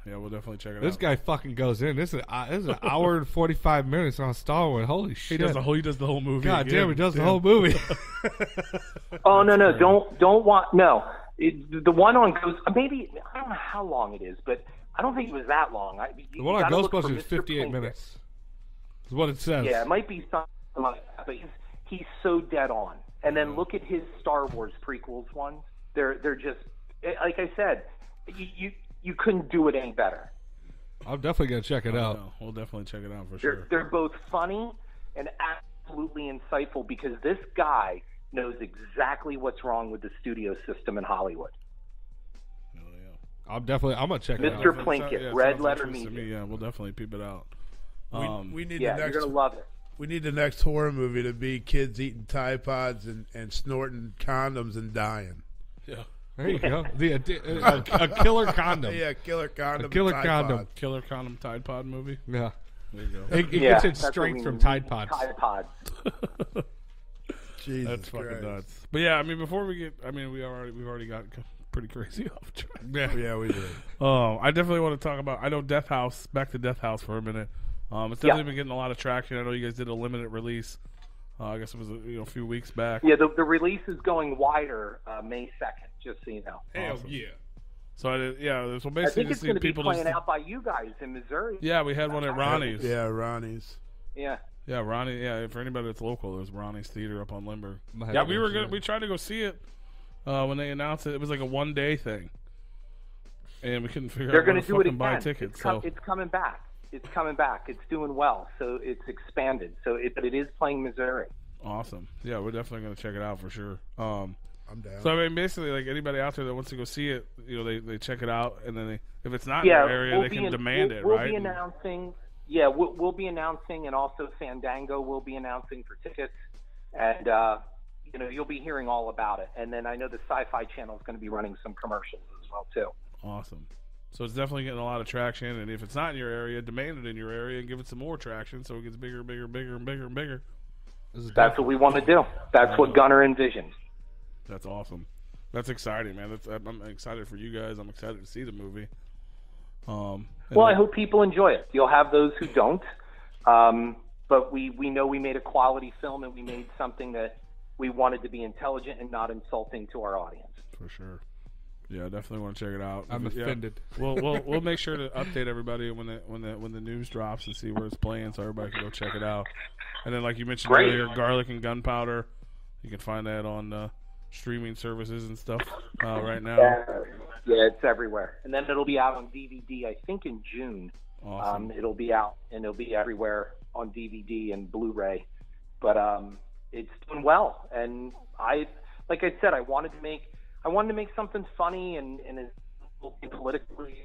Yeah, we'll definitely check it out. This guy fucking goes in. This is an hour and 45 minutes on Star Wars. Holy shit! He does the whole movie. God damn, he does the whole movie. Oh no! Don't want no. The one on Ghost, maybe I don't know how long it is, but I don't think it was that long. The one on Ghostbusters is 58 minutes. Is what it says. Yeah, it might be something like that, but he's so dead on. And then look at his Star Wars prequels ones. They're just like I said. You couldn't do it any better. I'm definitely gonna check it out. No, we'll definitely check it out for sure. They're both funny and absolutely insightful because this guy knows exactly what's wrong with the studio system in Hollywood. Oh, yeah. I'm gonna check it out. Mr. Plinkett, Red Letter Media. Yeah, we'll definitely peep it out. We need you're gonna love it. We need the next horror movie to be kids eating Tide Pods and snorting condoms and dying. Yeah. There you go. A killer condom. Yeah, killer condom. A killer condom. Pod. Killer condom Tide Pod movie. Yeah. There you go. It gets its strength from Tide Pods. Tide Pods. Jesus That's fucking Christ. nuts. But yeah, I mean, before we get, we've already got pretty crazy off track. Yeah, we did. I definitely want to talk about. I know Death House. Back to Death House for a minute. It's definitely been getting a lot of traction. I know you guys did a limited release. I guess it was a few weeks back. Yeah, the release is going wider May 2nd. Just so you know. Hell yeah! So so basically, I think it's going to be people playing out by you guys in Missouri. Yeah, we had one at Ronnie's. Yeah, Ronnie's. Yeah. Yeah, Ronnie. Yeah, for anybody that's local, there's Ronnie's Theater up on Limburg. Yeah, we were good. We tried to go see it when they announced it. It was like a 1-day thing, and we couldn't figure They're out going where to to do it fucking again. buy tickets. It's coming back. It's coming back. It's doing well. So it's expanded. But it is playing Missouri. Awesome. Yeah, we're definitely going to check it out for sure. I'm down. So I mean, basically, like anybody out there that wants to go see it, they check it out, and then if it's not in their area, they can demand it, right? We'll be announcing. Yeah, we'll be announcing, and also Fandango will be announcing for tickets, and you'll be hearing all about it. And then I know the Sci-Fi Channel is going to be running some commercials as well too. Awesome. So it's definitely getting a lot of traction, and if it's not in your area, demand it in your area and give it some more traction, so it gets bigger, bigger, bigger, and bigger, and bigger. That's what we want to do. That's what Gunnar envisioned. That's awesome. That's exciting, man. I'm excited for you guys. I'm excited to see the movie. I hope people enjoy it. You'll have those who don't, but we know we made a quality film and we made something that we wanted to be intelligent and not insulting to our audience. For sure. Yeah, I definitely want to check it out. I'm offended. We'll make sure to update everybody when the news drops and see where it's playing, so everybody can go check it out. And then, like you mentioned earlier, Garlic and Gunpowder. You can find that on streaming services and stuff right now. Yeah, it's everywhere. And then it'll be out on DVD, I think, in June. Awesome. It'll be out, and it'll be everywhere on DVD and Blu-ray. But it's doing well. And like I said, I wanted to make something funny and politically.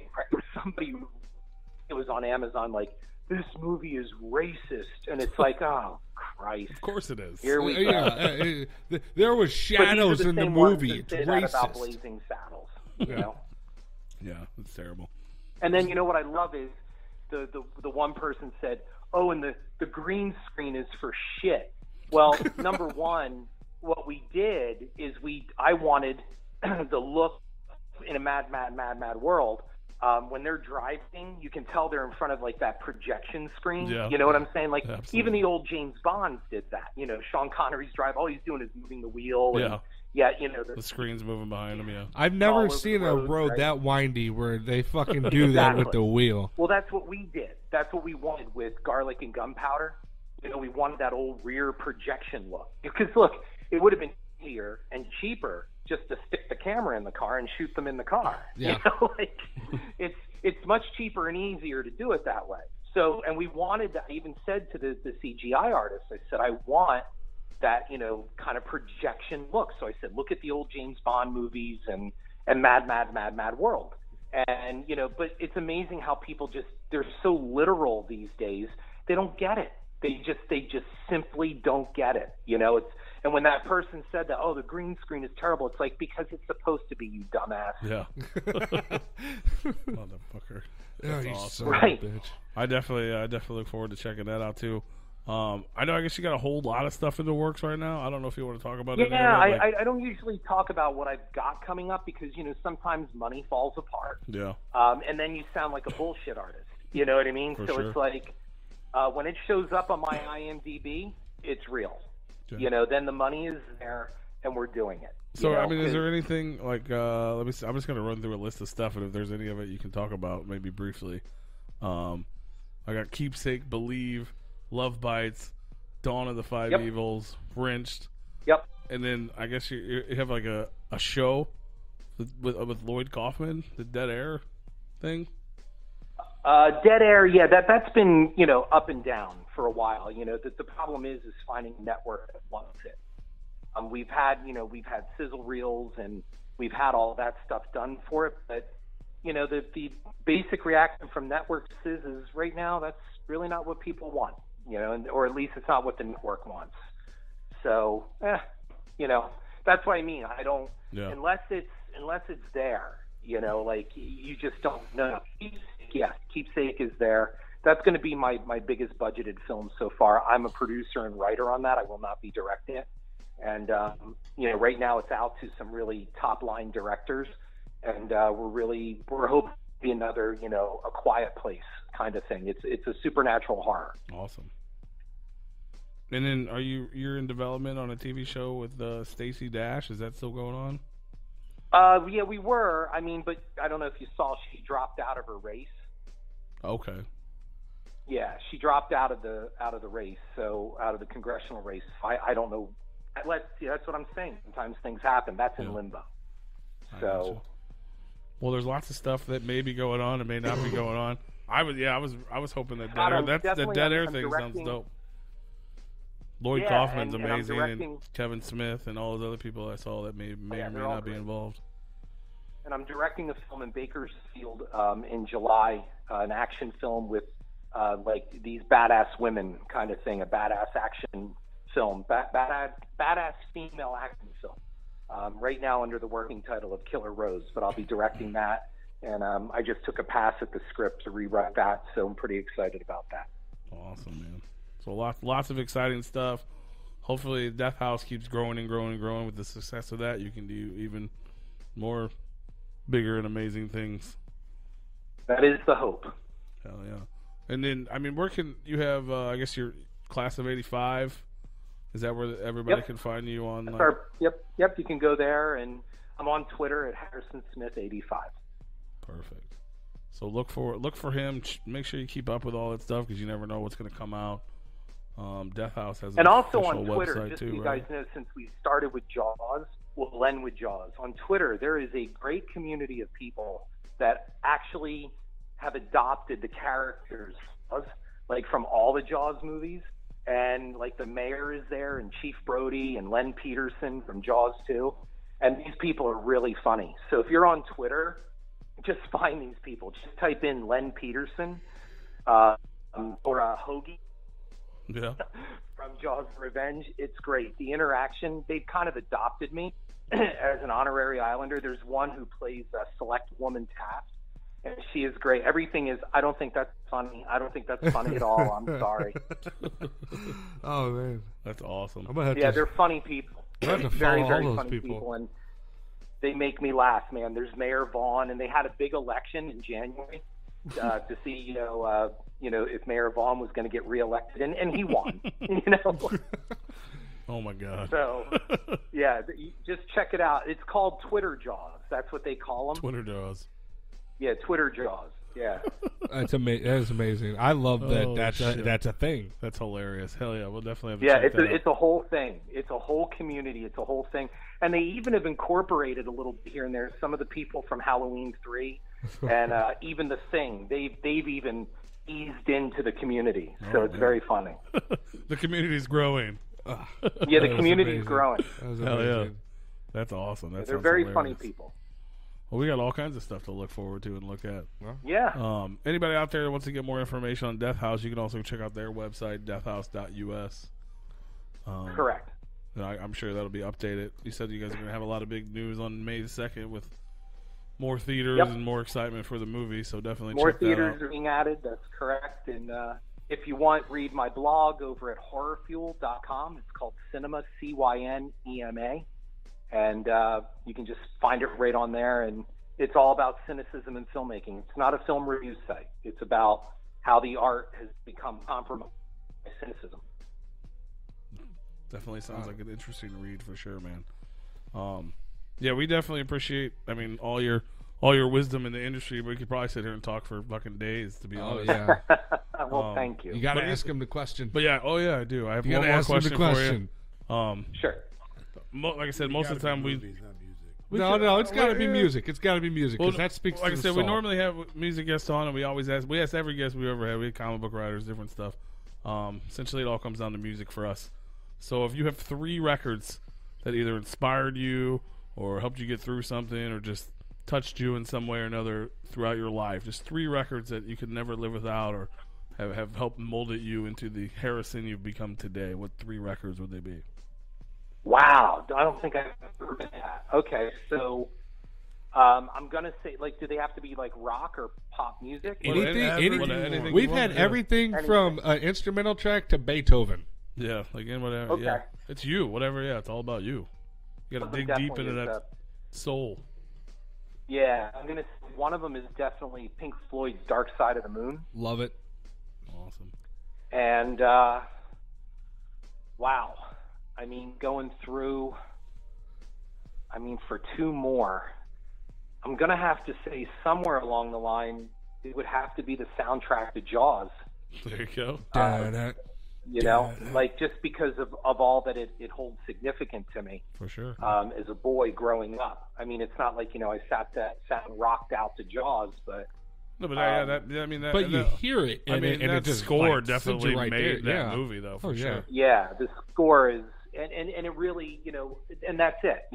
Somebody, it was on Amazon, like, this movie is racist, and it's like, oh Christ! Of course it is. Here we go. There was shadows in the movie. It's racist. About Blazing Saddles, you know. Yeah, it's terrible. And then you know what I love is the one person said, "Oh, and the green screen is for shit." Well, number one, what we did is I wanted the look in a mad world. when they're driving, you can tell they're in front of like that projection screen. Yeah. You know what I'm saying? Like Absolutely. even the old James Bonds did that. You know, Sean Connery's drive, all he's doing is moving the wheel. Yeah. And, yeah, you know. The screen's moving behind him, yeah. I've never over seen the a road, road right? that windy where they fucking do that with the wheel. Well, that's what we did. That's what we wanted with Garlic and Gunpowder. You know, we wanted that old rear projection look. Because, look, it would have been easier and cheaper just to stick the camera in the car and shoot them in the car. Yeah. You know, like, it's much cheaper and easier to do it that way. So, and we wanted that. I even said to the CGI artist, I said, I want that, you know, kind of projection look. So I said, look at the old James Bond movies and Mad World. And, you know, but it's amazing how people they're so literal these days. They don't get it. They just simply don't get it. You know, and when that person said that, oh, the green screen is terrible, it's like, because it's supposed to be, you dumbass. Yeah. Motherfucker. That's awesome. Right. Bitch. I definitely look forward to checking that out too. I know. I guess you got a whole lot of stuff in the works right now. I don't know if you want to talk about it. Yeah, I don't usually talk about what I've got coming up because, you know, sometimes money falls apart. Yeah. And then you sound like a bullshit artist. You know what I mean? For so sure. It's like when it shows up on my IMDb, it's real. Yeah. You know, then the money is there and we're doing it. So, you know, I mean, is there anything like, let me see, I'm just going to run through a list of stuff, and if there's any of it you can talk about, maybe briefly. I got Keepsake, Believe, Love Bites, Dawn of the Five Yep. Evils, Wrenched. Yep. And then I guess you have like a show with Lloyd Kaufman, the Dead Air thing. Dead Air, yeah, that's been, you know, up and down for a while. You know, the problem is finding a network that wants it. We've had sizzle reels and we've had all that stuff done for it, but you know, the basic reaction from networks is right now that's really not what people want. You know, or at least it's not what the network wants. So, you know, that's what I mean. I don't unless it's there. You know, like you just don't know. Keepsake is there. That's going to be my biggest budgeted film so far. I'm a producer and writer on that. I will not be directing it. And, you know, right now it's out to some really top-line directors. And we're hoping to be another, you know, A Quiet Place kind of thing. It's a supernatural horror. Awesome. And then you're in development on a TV show with Stacey Dash? Is that still going on? Yeah, we were. I mean, but I don't know if you saw, she dropped out of her race. Okay. Yeah, she dropped out of the race, so out of the congressional race. I don't know. That's what I'm saying. Sometimes things happen. That's in limbo. So, well, there's lots of stuff that may be going on and may not be going on. I was hoping that the Dead Air thing sounds dope. Lloyd Kaufman's amazing, and Kevin Smith and all those other people I saw that may or may not be involved. And I'm directing a film in Bakersfield in July, an action film with like these badass women kind of thing, a badass action film, badass female action film. Right now under the working title of Killer Rose, but I'll be directing that. And I just took a pass at the script to rewrite that, so I'm pretty excited about that. Awesome, man. So lots of exciting stuff. Hopefully Death House keeps growing and growing and growing. With the success of that, you can do even more bigger and amazing things. That is the hope. Hell yeah. And then, I mean, where can you have, I guess, your class of 85? Is that where everybody can find you on? Yep. You can go there, and I'm on Twitter at HarrisonSmith85. Perfect. So look for him. Make sure you keep up with all that stuff because you never know what's going to come out. Death House has an also on official Twitter, website just too, so you right? guys know, since we started with Jaws, we'll end with Jaws. On Twitter, there is a great community of people that actually have adopted the characters, like from all the Jaws movies. And like the mayor is there, and Chief Brody, and Len Peterson from Jaws 2. And these people are really funny. So if you're on Twitter, just find these people. Just type in Len Peterson or Hoagie from Jaws Revenge. It's great. The interaction, they've kind of adopted me as an honorary Islander. There's one who plays Select Woman Taft, and she is great. Everything is, I don't think that's funny. I don't think that's funny at all. I'm sorry. Oh, man. That's awesome. They're funny people. I'm gonna Very, follow very all those funny people. And they make me laugh, man. There's Mayor Vaughn, and they had a big election in January to see, if Mayor Vaughn was going to get reelected, and he won. Oh my God. So, yeah, just check it out. It's called Twitter Jaws. That's what they call them. Twitter Jaws. Yeah, Twitter Jaws. Yeah. That is amazing. I love that. That's a thing. That's hilarious. Hell yeah, we'll definitely have to check that out. It's a whole thing. It's a whole community. It's a whole thing. And they even have incorporated a little bit here and there some of the people from Halloween 3 and even The Thing. They've even eased into the community. So it's very funny. The community's growing. Yeah, the community's growing. Hell yeah. That's awesome. They're very funny people. Well, we got all kinds of stuff to look forward to and look at. Yeah. Anybody out there that wants to get more information on Death House, you can also check out their website, deathhouse.us. Correct. I'm sure that'll be updated. You said you guys are going to have a lot of big news on May 2nd with more theaters and more excitement for the movie, so definitely more check that out. More theaters are being added, that's correct. And if you want, read my blog over at horrorfuel.com. It's called Cinema, Cynema. And you can just find it right on there. And it's all about cynicism in filmmaking. It's not a film review site. It's about how the art has become compromised by cynicism. Definitely sounds like an interesting read for sure, man. Yeah, we definitely appreciate, all your wisdom in the industry. We could probably sit here and talk for fucking days, to be honest. Yeah. Well, thank you. You got to ask him the question. But yeah, I do. I have one more question for you. Sure. Like I said, most of the time No, it's got to be music. It's got to be music because that speaks to like the I said, soul. we normally have music guests on, and we ask every guest we ever had. We had comic book writers, different stuff. Essentially, it all comes down to music for us. So if you have 3 records that either inspired you or helped you get through something or just touched you in some way or another throughout your life, just 3 records that you could never live without or have helped molded you into the Harrison you've become today, what 3 records would they be? Wow, I don't think I've ever been that. Okay, so I'm going to say, do they have to be rock or pop music? Anything. We've had everything from instrumental track to Beethoven. Yeah, whatever. Okay. Yeah. It's you, whatever, it's all about you. You got to dig deep into that soul. Yeah, I'm going to say one of them is definitely Pink Floyd's Dark Side of the Moon. Love it. Awesome. And, wow. Going through, for 2 more, I'm going to have to say somewhere along the line, it would have to be the soundtrack to Jaws. There you go. Just because of all that it holds significant to me. For sure. As a boy growing up. It's not like, I sat and rocked out to Jaws, but... No, but but you hear it, and that just score definitely right made there. that movie, though, for sure. Yeah, the score is... And it really, and that's it.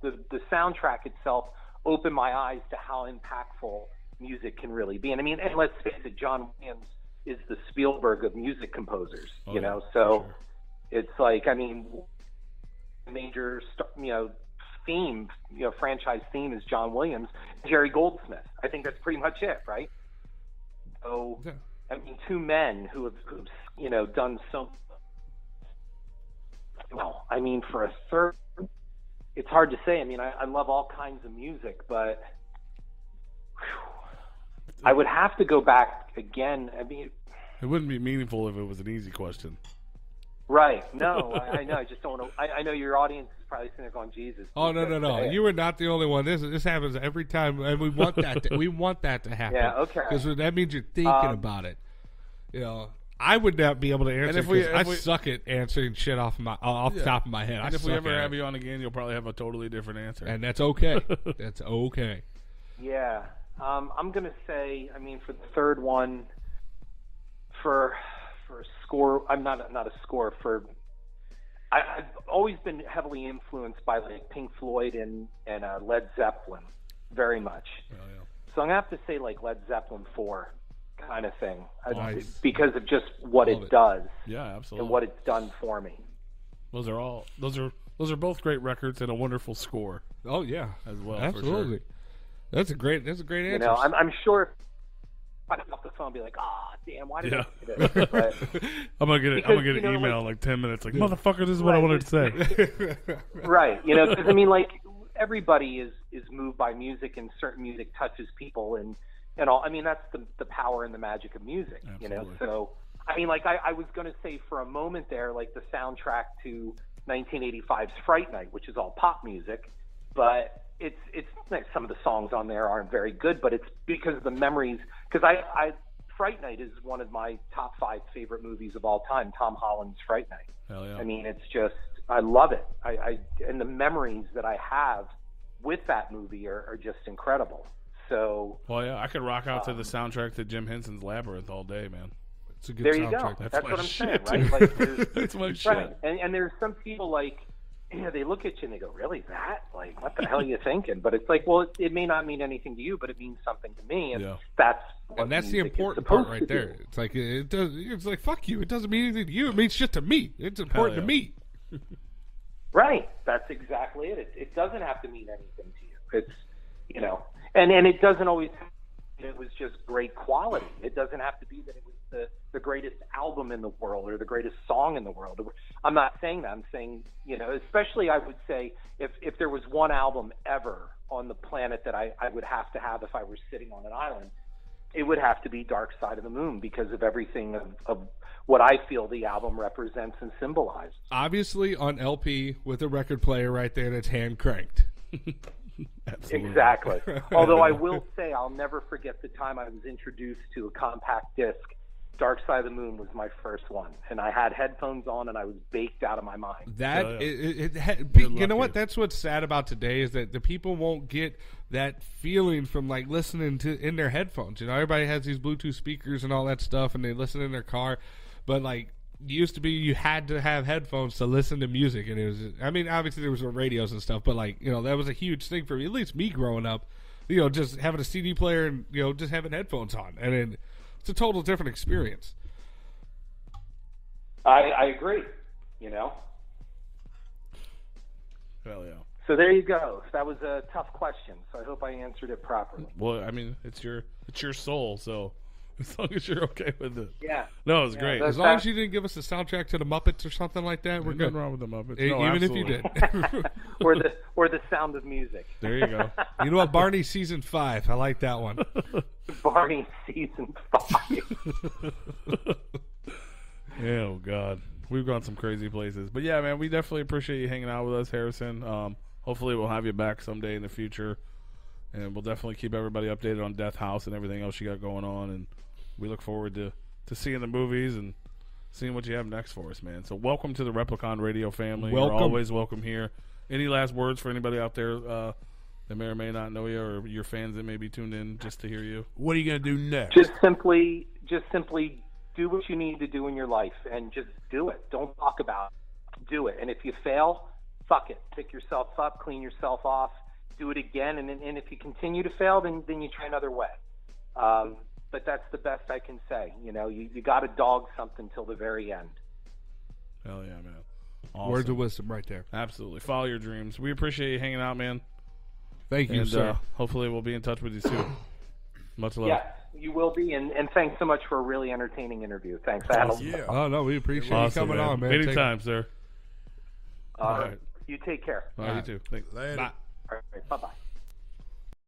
The soundtrack itself opened my eyes to how impactful music can really be. And let's face it, John Williams is the Spielberg of music composers. So sure. It's major, theme, franchise theme is John Williams, Jerry Goldsmith. I think that's pretty much it, right? So, 2 men who've done so. Well, for a third, it's hard to say. I love all kinds of music, but I would have to go back again. It wouldn't be meaningful if it was an easy question. Right. No, I know. I just don't want to. I know your audience is probably sitting there going, Jesus. Oh, no. You are not the only one. This happens every time, and we want that to happen. Yeah, okay. Because that means you're thinking about it. I would not be able to answer because I suck at answering shit off the top of my head. And if we ever have you on again, you'll probably have a totally different answer. And that's okay. That's okay. Yeah. I'm going to say, for the third one, for a score, I'm not a score for. I've always been heavily influenced by Pink Floyd and Led Zeppelin, very much. Oh, yeah. So I'm going to have to say Led Zeppelin 4. Kind of thing, nice. Because of just what it does, yeah, absolutely, and what it's done for me. Those are both great records and a wonderful score. Oh yeah, as well, absolutely. For sure. That's a great answer. I'm sure I'd off the phone and be like, damn, why did I do this? But, I'm gonna get an email in 10 minutes, motherfucker, this is what I wanted to say. Right, because everybody is moved by music, and certain music touches people and all. I mean, that's the power and the magic of music. Absolutely. You know. So I mean, like I was going to say for a moment there, like the soundtrack to 1985's Fright Night, which is all pop music, but it's like some of the songs on there aren't very good, but it's because of the memories. Because I Fright Night is one of my top 5 favorite movies of all time. Tom Holland's Fright Night. Hell yeah. I mean, it's just, I love it. And the memories that I have with that movie are just incredible. So. Well, yeah, I could rock out to the soundtrack to Jim Henson's Labyrinth all day, man. It's a good there soundtrack. you go. That's what I'm saying, shit, right? Like, that's my shit. Right. And there's some people like, they look at you and they go, really, that? Like, what the hell are you thinking? But it's like, well, it may not mean anything to you, but it means something to me. And that's the important part right there. It's like, it's like, fuck you. It doesn't mean anything to you. It means shit to me. It's important to me. Right. That's exactly it. It doesn't have to mean anything to you. It's, you know, and it doesn't always, it was just great quality. It doesn't have to be that it was the greatest album in the world or the greatest song in the world. I'm not saying that. I'm saying, you know, especially I would say if there was one album ever on the planet that I would have to have if I were sitting on an island, it would have to be Dark Side of the Moon because of everything of what I feel the album represents and symbolizes. Obviously on LP with a record player right there that's hand cranked. Absolutely. Exactly. Although I will say I'll never forget the time I was introduced to a compact disc. Dark Side of the Moon was my first one, and I had headphones on, and I was baked out of my mind. That you know what? That's what's sad about today is that the people won't get that feeling from like listening to in their headphones. You know, everybody has these Bluetooth speakers and all that stuff, and they listen in their car. But like, it used to be, you had to have headphones to listen to music, and it was. I mean, obviously there was radios and stuff, but like, you know, that was a huge thing for me. At least me growing up, you know, just having a CD player and, you know, just having headphones on, and then. It's a total different experience. I agree, you know. Hell yeah. So there you go. That was a tough question, so I hope I answered it properly. Well, I mean, it's your soul, so as long as you're okay with it. Yeah. No, it was great. As long as you didn't give us a soundtrack to the Muppets or something like that, we're good. Nothing wrong with the Muppets. Even if you did. or the Sound of Music. There you go. You know what? Barney season 5. I like that one. Barney season 5. Oh God, we've gone some crazy places, but yeah, man, we definitely appreciate you hanging out with us, Harrison. Hopefully, we'll have you back someday in the future, and we'll definitely keep everybody updated on Death House and everything else you got going on. And we look forward to seeing the movies and seeing what you have next for us, man. So, welcome to the Replicon Radio family. Welcome. You're always welcome here. Any last words for anybody out there that may or may not know you, or your fans that may be tuned in just to hear you? What are you going to do next? Just simply do what you need to do in your life, and just do it. Don't talk about it. Do it. And if you fail, fuck it. Pick yourself up, clean yourself off, do it again. And if you continue to fail, then you try another way. But that's the best I can say. You know, you got to dog something till the very end. Hell yeah, man. Awesome. Words of wisdom right there. Absolutely. Follow your dreams. We appreciate you hanging out, man. Thank you, sir. Hopefully we'll be in touch with you soon. Much love. Yes, you will be. And thanks so much for a really entertaining interview. Thanks. Yeah. Oh, no, we appreciate Awesome, you coming on, man. Anytime, sir. All right. You take care. All right, you too. Thanks. Later. Bye. All right. Bye-bye.